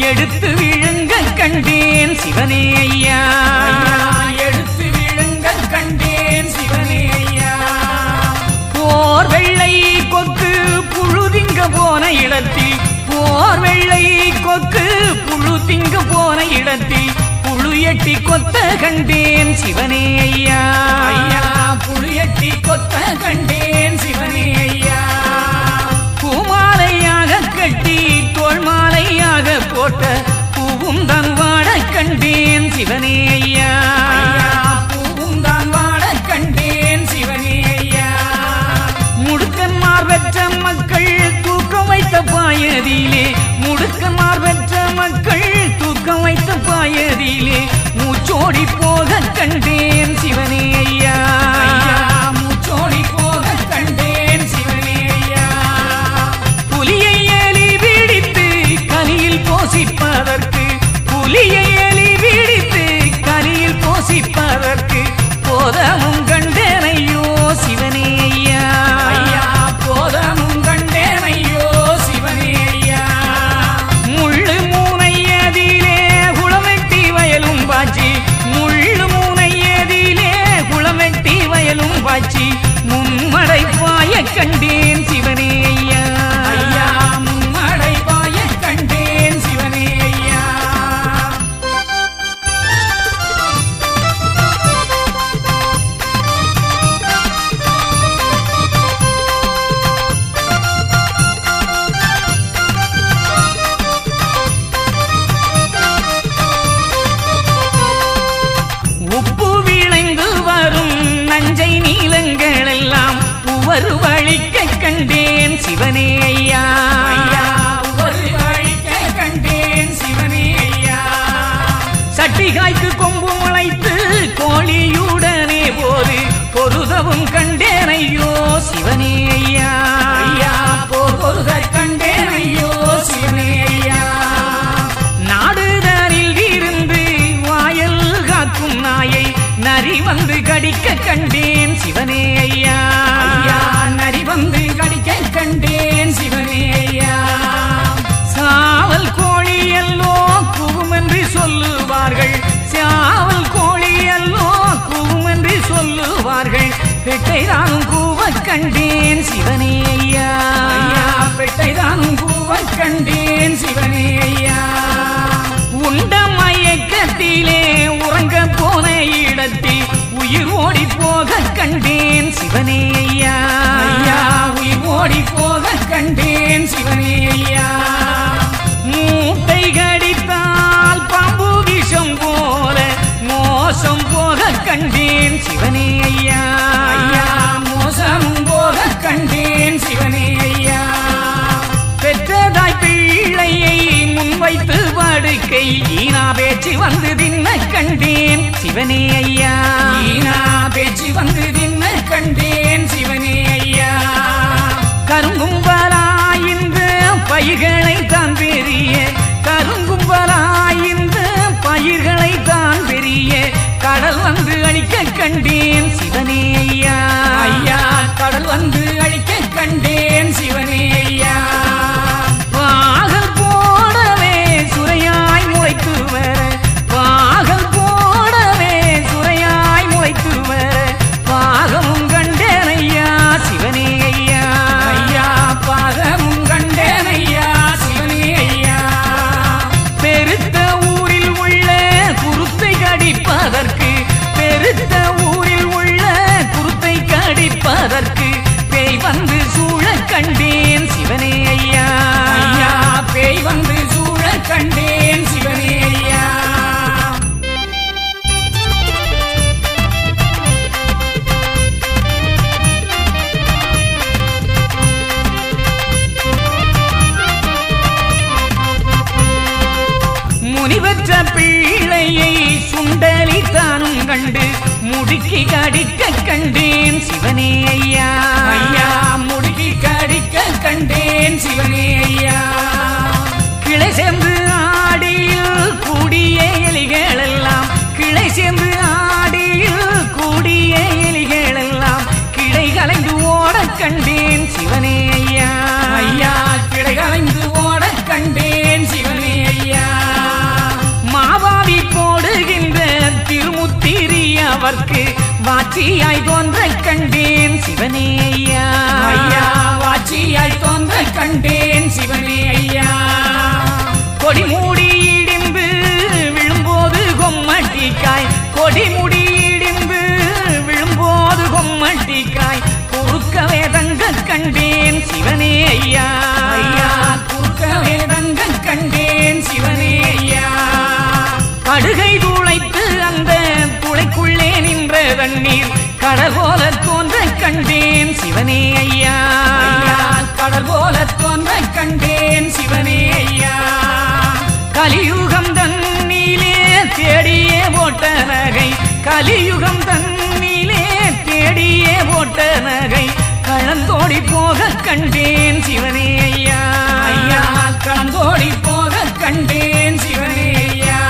எடுத்து விழுங்க கண்டேன் சிவனே ஐயா ஐயா எடுத்து விழுங்க கண்டேன் சிவனே ஐயா போர் வெள்ளை கொக்கு புழு திங்க போன இடத்தில் போர் வெள்ளை கொக்கு புழு திங்க போன இடத்தில் புழு எட்டி கொத்த கண்டேன் சிவனே ஐயா ஐயா புளியட்டி கொத்த கண்டேன் சிவனே ஐயா பூமாலையாக கட்டி தோள் மாலையாக போட்ட பூவும் தான் வாட கண்டேன் சிவனே ஐயா ஐயா பூவும் தான் வாட கண்டேன் சிவனே ஐயா முடுக்கன்மார் பெற்ற மக்கள் தூக்கம் வைத்த பாயதிலே முடுக்கன்மார் பெற்ற மக்கள் தூக்கம் வைத்த பாயதிலே மூச்சோடி போக கண்டேன் சிவனே ஐயா ஐயா மூச்சோடி போக கண்டேன் சிவனே ஐயா புலியை எலி பிடித்து கலியில் போசிப்பதற்கு புலியை எலி பிடித்து கலியில் போசிப்பதற்கு போதமும் கண்டேன் ஐயோ சிவனே ஐயா ஐயா போதமும் கண்டேன் ஐயோ சிவனே ஐயா முள்ளு மூனையதிலே குளமெட்டி வயலும் பாச்சி முள்ளு மூனையதிலே குளமெட்டி வயலும் பாச்சி மும்மடை பாய கண்டேன் சிவனே ஐயா ஐயா மும்மடை பாய கண்டேன் சிவனே ஐயா உப்பு விளைந்து வரும் நஞ்சை நீளங்கள் எல்லாம் உவரு வழிக்க கண்டேன் சிவனே ஐயா ஐயா ஒரு அழிக்க கண்டேன் சிவனே ஐயா சட்டிகாய்க்கு கொம்பு முளைத்து கோழியுடனே போது பொருதவும் கண்டேன் ஐயோ சிவனே ஐயா ஐயா போர் பொருத கண்டேன் ஐயோ சிவனே ஐயா நாடுதனில் இருந்து வாயல் காக்கும் நாயை நரி வந்து கடிக்க கண்டேன் சிவனே ஐயா ஐயா நரி வந்து கடிக்க கண்டேன் சிவனே ஐயா சாவல் கோழி எல்லோ கூவுமென்று சொல்லுவார்கள் சாவல் கோழி எல்லோ கூவுமென்று சொல்லுவார்கள் பெட்டை நானும் கூவ கண்டேன் சிவனே ஐயா ஐயா பெட்டை தான் பூவ கண்டேன் சிவனே ஐயா உண்ட மயக்கத்திலே உறங்க போன இடத்தில் உயிர் ஓடி போக கண்டேன் சிவனே ஐயா ஐயா உயிர் ஓடி போக கண்டேன் சிவனே ஐயா மூட்டை கடித்தால் பாம்பு விஷம் போல மோசம் போக கண்டேன் சிவனே ஐயா ஐயா மோசமும் போக கண்டேன் சிவனே ஐயா பெற்றதாய் பிள்ளையை முன்வைத்து படுக்கை ஈனா பேச்சு வந்து தின்ன கண்டேன் சிவனே ஐயா ஈனா பேச்சு வந்து தின்ன கண்டேன் சிவனே ஐயா கருங்கும்பலாயிந்த பயிர்களை தான் பெரிய கருங்கும்பலாயிந்த பயிர்களை தான் பெரிய கடல் வந்து அழிக்க கண்டேன் சிவனே ஐயா ஐயா கடல் வந்து அழிக்க கண்டேன் சிவனே ஐயா பாகல் போடவே சுரையாய் முளைத்து வர பாகல் போடவே சுரையாய் முளைத்து வர பாகமும் கண்டேன் ஐயா சிவனே ஐயா ஐயா பாதமும் கண்டேன் ஐயா சிவனே ஐயா முனிவற்ற பிள்ளையை சுண்டலி தானும் கண்டு முடுக்கி கடிக்க கண்டேன் சிவனே ஐயா. ஐயா முடுக்கி கடிக்க கண்டேன் சிவனே ஐயா. கிளை சேர்ந்து ஆடியில் கூடிய எலிகள் எல்லாம் கிளை சேர்ந்து ஆடியில் கூடிய எலிகள் எல்லாம் கிளை கலைந்து ஓட கண்டேன் சிவனே ஐயா. ஐயா கிளை கலைந்து ஓட கண்டேன் சிவனே ஐயா. மாவாவி போடுகின்ற திருமுத்திரி அவர்க்கு வாட்சியாய் தோன்ற கண்டேன் சிவனே ஐயா. ஐயா வாட்சியாய் தோன்ற கண்டேன் சிவனே ஐயா. கொடி மூடி இடிந்து விழும்போது கொம்மட்டிக்காய் கொடி மூடி இடிந்து விழும்போது கொம்மட்டிக்காய் குறுக்கவே தங்க கண்டேன் சிவனே ஐயா. ஐயா குறுக்கவே தங்க கண்டேன் சிவனே ஐயா. கடுகை துளைத்து அந்த துளைக்குள்ளே நின்ற தண்ணீர் கடல் போல தோன்ற கண்டேன் சிவனே ஐயா. ஐயா கடல் போல தோன்ற கண்டேன் சிவனே ஐயா. கலியுகம் தன்னிலே தேடியே போட்ட நகை கலியுகம் தன்னிலே தேடியே போட்ட நகை களந்தோடி போக கண்டேன் சிவனே ஐயா. ஐயா களந்தோடி போக கண்டேன் சிவனே ஐயா.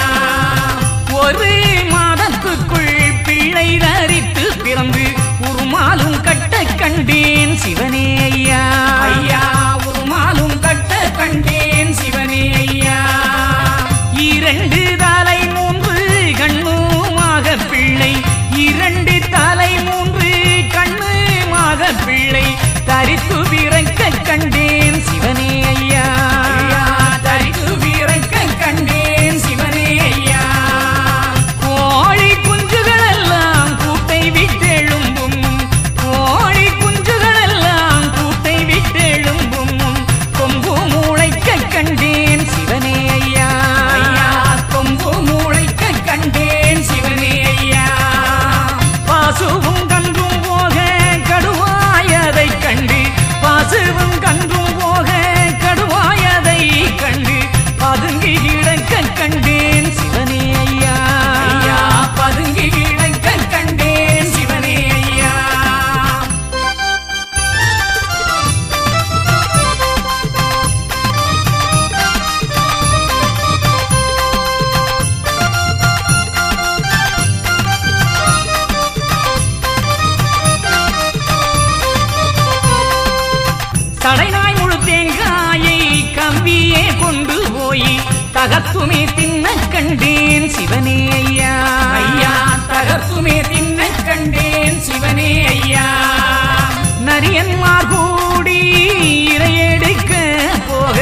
ஒரு மாதத்துக்குள் பிள்ளை தரித்து பிறந்து உருமாலும் கட்ட கண்டேன் சிவனே ஐயா. ஐயா உருமாலும் கட்ட கண்டேன் சிவனே ஐயா. இரண்டு தலை மூன்று கண்ணுமாக பிள்ளை இரண்டு தலை மூன்று கண்ணுமாக பிள்ளை தரித்து பிறக்க கண்டேன் சிவனே ஐயா. ஐயா தரித்து பிறக்க கண்டேன் சிவனே ஐயா. கோழி குஞ்சுகள் எல்லாம் கூட்டை விட்டெழும்பும் கோழி குஞ்சுகள் எல்லாம் கூட்டை விட்டெழும்பும் கொம்பு மூளைக்க கண்டேன் சிவனே ஐயா. ஐயா கொம்பு மூளைக்க கண்டேன் சிவனே ஐயா. பாசுவும் கன்றும் போக கடுவாயதை கண்டு பாசுவும் கன்றும் போக கடுவாயதை கண்டு பதுங்கி கிடக்க கண்டேன் சிவனே ஐயா. ஐயா பதுங்கி கிடக்க கண்டேன் சிவனே ஐயா. தடைநாய் முழு தேங்காயை கம்பியே கொண்டு போய் தகத்துமே தின்ன கண்டேன் சிவனே ஐயா. ஐயா தகர்த்துமே தின்ன கண்டேன் சிவனே ஐயா. நரியன்மார் கூடி இரையெடுக்க போக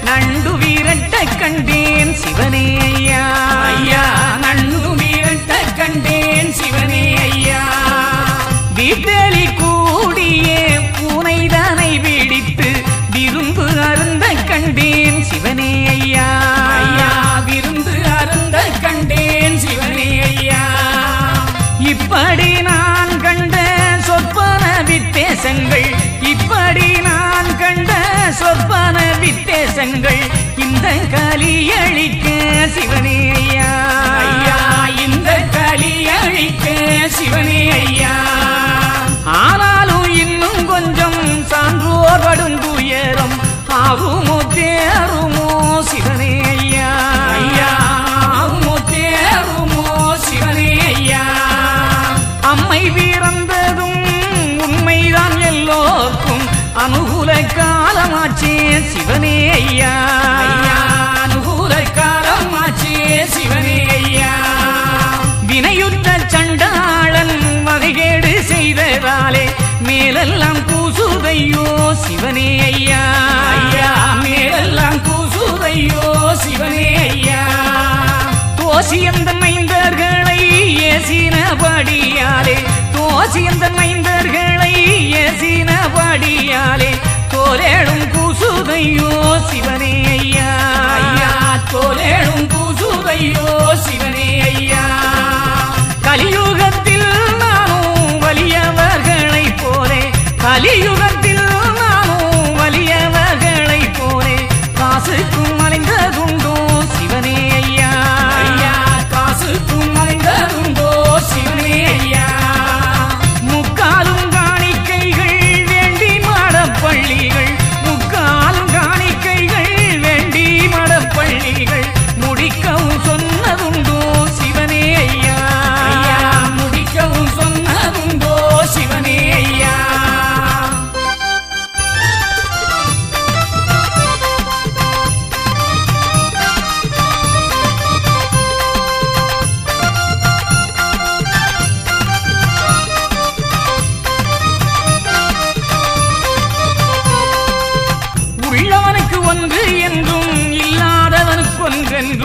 நண்டு வீரட்ட கண்டேன் சிவனே ஐயா. ஐயா நன்னு மீறட்ட கண்டேன் சிவனே ஐயா. வீட்டலி கூடியே பூனைதனை பிடித்து விருந்து அருந்த கண்டேன் சிவனே ஐயா. ஐயா விருந்து அருந்த கண்டேன் சிவனே ஐயா. இப்படி நான் கண்ட சொற்பன வித்தேசங்கள் இப்படி நான் கண்ட சொற்பன வித்தேசங்கள் இந்த கலியளிக்க சிவனே ஐயா. ஐயா இந்த கலி அழிக்க சிவனே ஐயா. ஆனாலும் இன்னும் கொஞ்சம் சான்றோர் படும் துயரம் ஆகுமோ தேருமோ சிவனே ஐயா. ஐயா ஆகுமோ தேருமோ சிவனே ஐயா. அம்மை பிறந்ததும் உண்மைதான் எல்லோர்க்கும் அனுகூல காலமாச்சே சிவனே ஐயா. ஐயா அனுகூல காலமாச்சே சிவனே ஐயா. வினையுற்ற சண்டாளன் வகைகேடு செய்ததாலே மேலெல்லாம் கூசுதையோ சிவனே ஐயா. ஐயா மேலெல்லாம் கூசுதையோ சிவனே ஐயா. தோசியந்த மைந்தர்களை ஏசினபடியாலே தோசியந்த மைந்தர்களை ஏசினபடியாலே தோலேடும் கூசுதையோ சிவனே ஐயா. ஐயா தோலேடும் கூசுதையோ சிவனே ஐயா. கலியுகத்தில் நானும் வலியவர்களைப் போலே கலியுகத்தில் நானும் வலியவர்களைப் போலே காசுக்கும் அலைந்ததுண்டோ சிவனே ஐயா.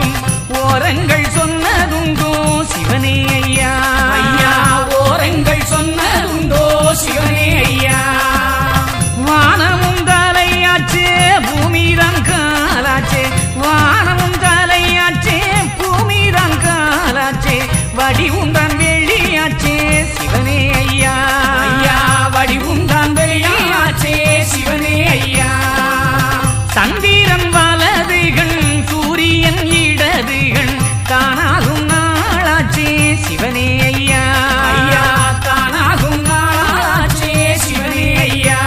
என்றும் ஓரங்கள் சொன்னதுண்டோ சிவனே ஐயா ஐயா ஓரங்கள் சொன்னதுண்டோ சிவனே ஐயா வானமும் தலையாச்சே பூமிதான் காலாச்சே வானமும் தலையாச்சே பூமிதான் காலாச்சே வடிவுந்தான் வெள்ளியாச்சே சிவனே ஐயா ஐயா வடிவுந்தான் வெள்ளியாச்சே சிவனே ஐயா சந்திரன் வலதுகண் சூரியன் இடதுகண் தானாகும் நாளாச்சே சிவனே ஐயா ஐயா தானாகும் நாளாச்சே சிவனே ஐயா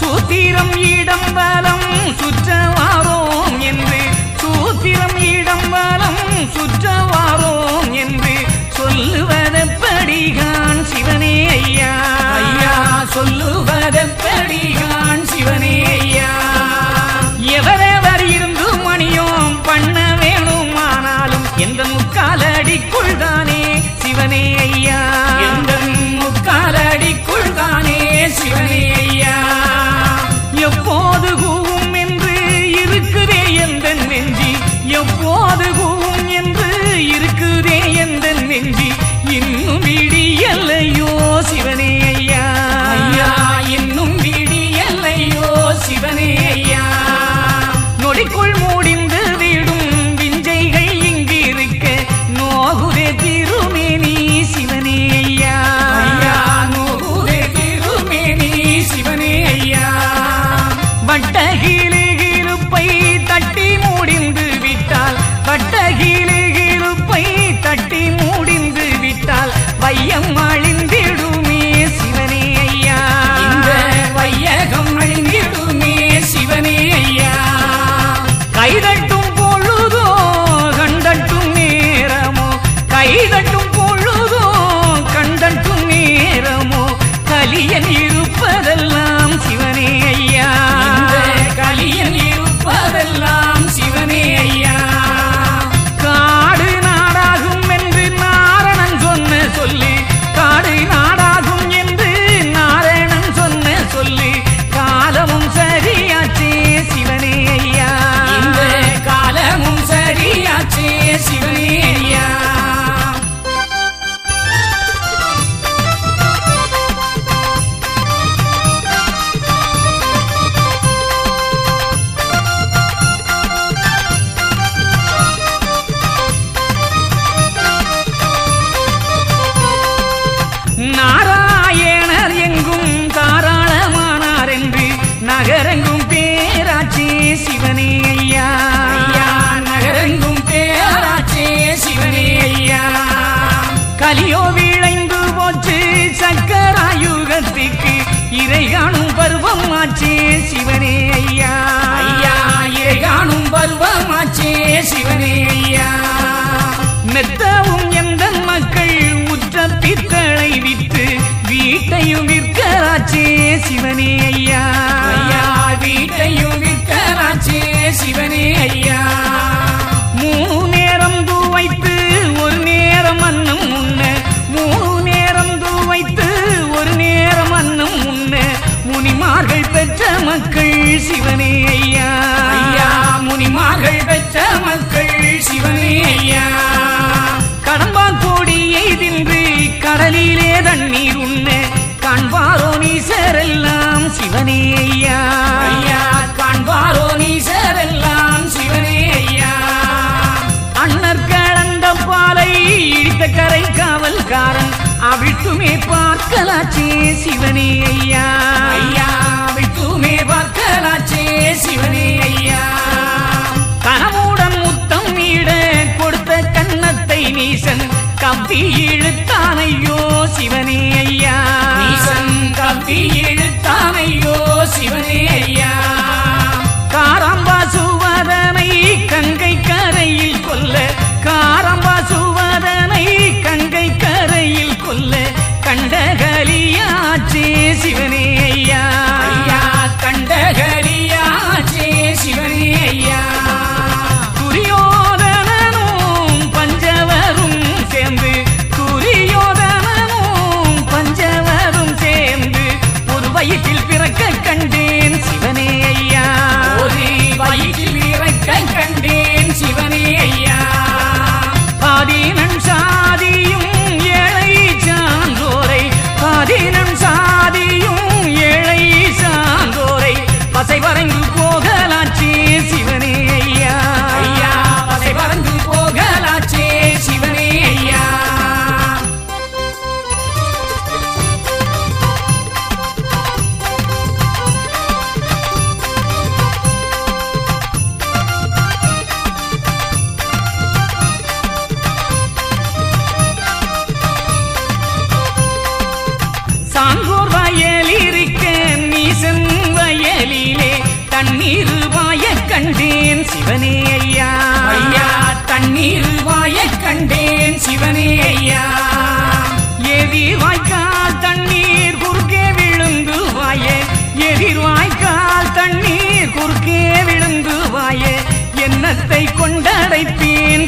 சூத்திரம் இடம் வலம் சுற்றவாரோம் என்று சூத்திரம் இடம் வலம் சுற்றவாரோம் என்று சொல்லுவதப்படிகான் சிவனே ஐயா ஐயா சொல்லுவதப்படிகான் சிவனே ஐயா எவரெவர் இருந்து மணியோம் பண்ண வேணுமானாலும் எந்த முக்காலடிக்குள் தானே சிவனே ஐயா எந்த முக்காலடிக்குள் தானே சிவனே ஐயா எப்போது கூவும் என்று இருக்குதே எந்த நெஞ்சி எப்போது கூவும் என்று இருக்குதே எந்த நெஞ்சி இன்னும் விடியல்லையோ சிவனே ஐயா ஐயா இன்னும் விடியல்லையோ சிவனே ஐயா நொடிக்குள் மூடிந்து விடும் விஞ்சைகள் இங்கிருக்க நோகுதே திருமேனி சிவனே ஐயா ஐயா நோகுதே திருமேனி சிவனே ஐயா வட்டகிலுகிலுப்பை தட்டி மூடிந்து விட்டால் வட்டகிலுகிலுப்பை தட்டி மூடிந்து விட்டால் வையம் அழிந்திடுமே சிவனே ஐயா இந்த வையகம் அழிந்திடுமே சிவனே ஐயா கைதட்டும் பொழுதோ கண்டட்டும் நேரமோ கைதட்டும் பொழுதோ கண்டட்டும் நேரமோ கலியன் இருப்பதெல்லாம் சிவனே ஐயா இந்த கலியன் இருப்பதெல்லாம் சிவனே ஐயா காடு நாடாகும் என்று நாரணன் சொன்ன சொல்லி காடு நாடாகும் என்று நாரணன் சொன்ன சொல்லி காலமும் சரியாச்சே சிவனே ஐயா இந்த காலமும் சரியாச்சே சிவனே ஐயா நாராயணர் எங்கும் தாராளமானார் என்று நகரெங்கும் பேராச்சே சிவனே ஐயா ஐயா நகரெங்கும் பேராச்சே சிவனே ஐயா கலியோ விளைந்து போச்சு சக்கராயுகத்திற்கு இறை காணும் பருவம் ஆச்சே சிவனே ஐயா ஐயா இறை காணும் பருவமாச்சே சிவனே ஐயா மெத்தவும் எந்த மக்கள் உற்ற பித்தளை விற்று வீட்டையும் விற்கராச்சே சிவனே ஐயா ஐயா வீட்டையும் விற்கராச்சே சிவனே ஐயா 3 நேரம் துவைத்து ஒரு நேரம் அன்னம் உண்ண 3 நேரம் துவைத்து ஒரு நேரம் அன்னம் உண்ண முனிமார்கள் பெற்ற மக்கள் சிவனே ஐயா ஐயா முனிமார்கள் பெற்ற மக்கள் சிவனே ஐயா கடம்பா கோடியை தின்று கடலிலே தண்ணீர் உண்ண காண்பாரோ நீசரெல்லாம் சிவனே ஐயா ஐயா காண்பாரோ நீசரெல்லாம் சிவனே ஐயா அண்ணற் கலந்த பாலை இடித்த கரை காவல்காரன் அவிழ்த்துமே பார்க்கலாச்சே சிவனே ஐயா ஐயா விட்டுமே பார்க்கலாச்சே சிவனே ஐயா கனவுடன் முத்தம் நீட கொடுத்த கன்னத்தை நீசன் கப்பி இழுத்தானையோ சிவனே ஐயா ஈசன் கப்பி இழுத்தானையோ சிவனே ஐயா காரம்பா சுவதனை கங்கை கரையில் கொல்ல காரம்பா சுவதனை கங்கை கரையில் கொல்ல கண்டகலியாச்சே சிவனே ஐயா ஐயா கண்டகலியாச்சே சிவனே ஐயா துரியோதனனும் பஞ்சவரும் சேர்ந்து துரியோதனனும்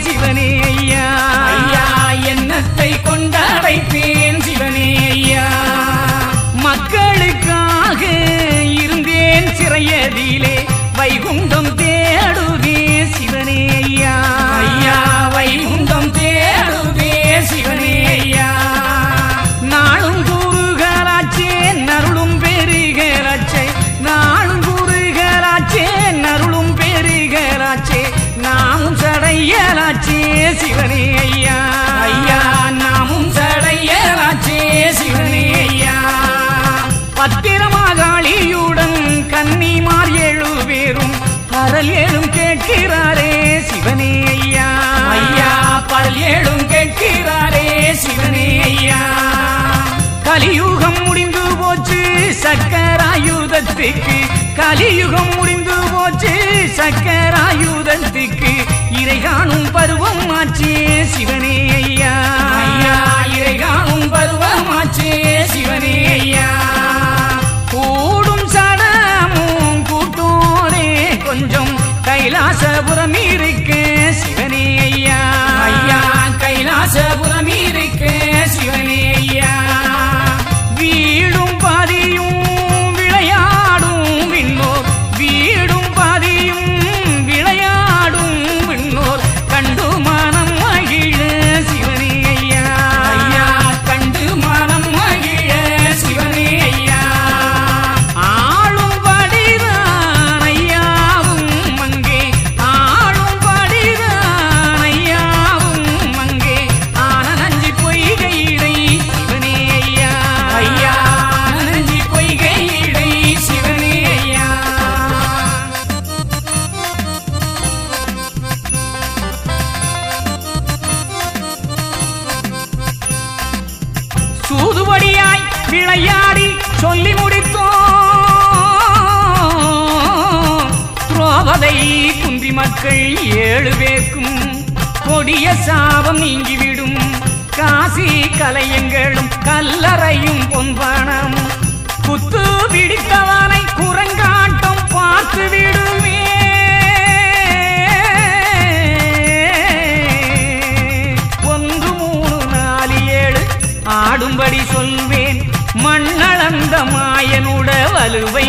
சிவனே ஐயா ஐயா எண்ணத்தை கொண்டடைப்பேன் சிவனே ஐயா மக்களுக்காக இருந்தேன் சிறையதிலே வைகுண்டம் தேடுதே சிவனே ஐயா ஐயா வைகுண்டம் தேடுதே சிவனே ஐயா நாளும் கூறுகளாச்சே நருளும் பெருகளாச்சே நாளும் கூறுகளாச்சே நருளும் பெருகளாச்சே நாமும் சடையலாச்சே சிவனே ஐயா ஐயா நாமும் சடையலாச்சே சிவனே ஐயா பத்திரமாகாளியுடன் கன்னிமார் 7 பேரும் பரல் 7 கேட்கிறாரே சிவனே ஐயா ஐயா பரல் 7 கேட்கிறாரே சிவனே ஐயா கலியுகம் முடிந்து போச்சு சக்கராயுதத்துக்கு கலியுகம் முடிந்து போச்சு சக்கராயுதத்துக்கு இறை காணும் பருவம் ஆச்சே சிவனே ஐயா ஐயா இறை காணும் பருவமாச்சே சிவனே ஐயா கூடும் சடமும் கூட்டோனே கொஞ்சம் கைலாசபுரம் இருக்கு சிவனே ஐயா ஐயா கைலாசபுரம் இருக்கு சிவனே ஐயா வீடும் பாதியும் விளையாடும் விண்ணோர் வீடும் பாதியும் விளையாடும் விண்ணோர் கண்டு மனம் மகிழ சிவனே ஐயா ஐயா கண்டு மனம் மகிழ சிவனே ஐயா ஆளும் படிதான் ஐயாவும் மங்கே ஆளும் படிதான் ஐயாவும் மங்கே ஆனஞ்சி பொய்கையிடை சிவனே ஐயா ஐயா நஞ்சி பொய்கையிடை சிவனே ஐயா சூதுபடியாய் விளையாடி சொல்லி முடித்தோம் துரோபதை குந்தி மக்கள் 7 பேர்க்கும் கொடிய சாபம் நீங்கிவிடும் காசி கலையங்களும் கல்லறையும் பொன்பணம் குத்து பிடித்தவனை குரங்காட்டம் பார்த்து விடுவே ஒன்று 3 4 7 ஆடும்படி சொல்வேன் மண்ணளந்த மாயனுட வலுவை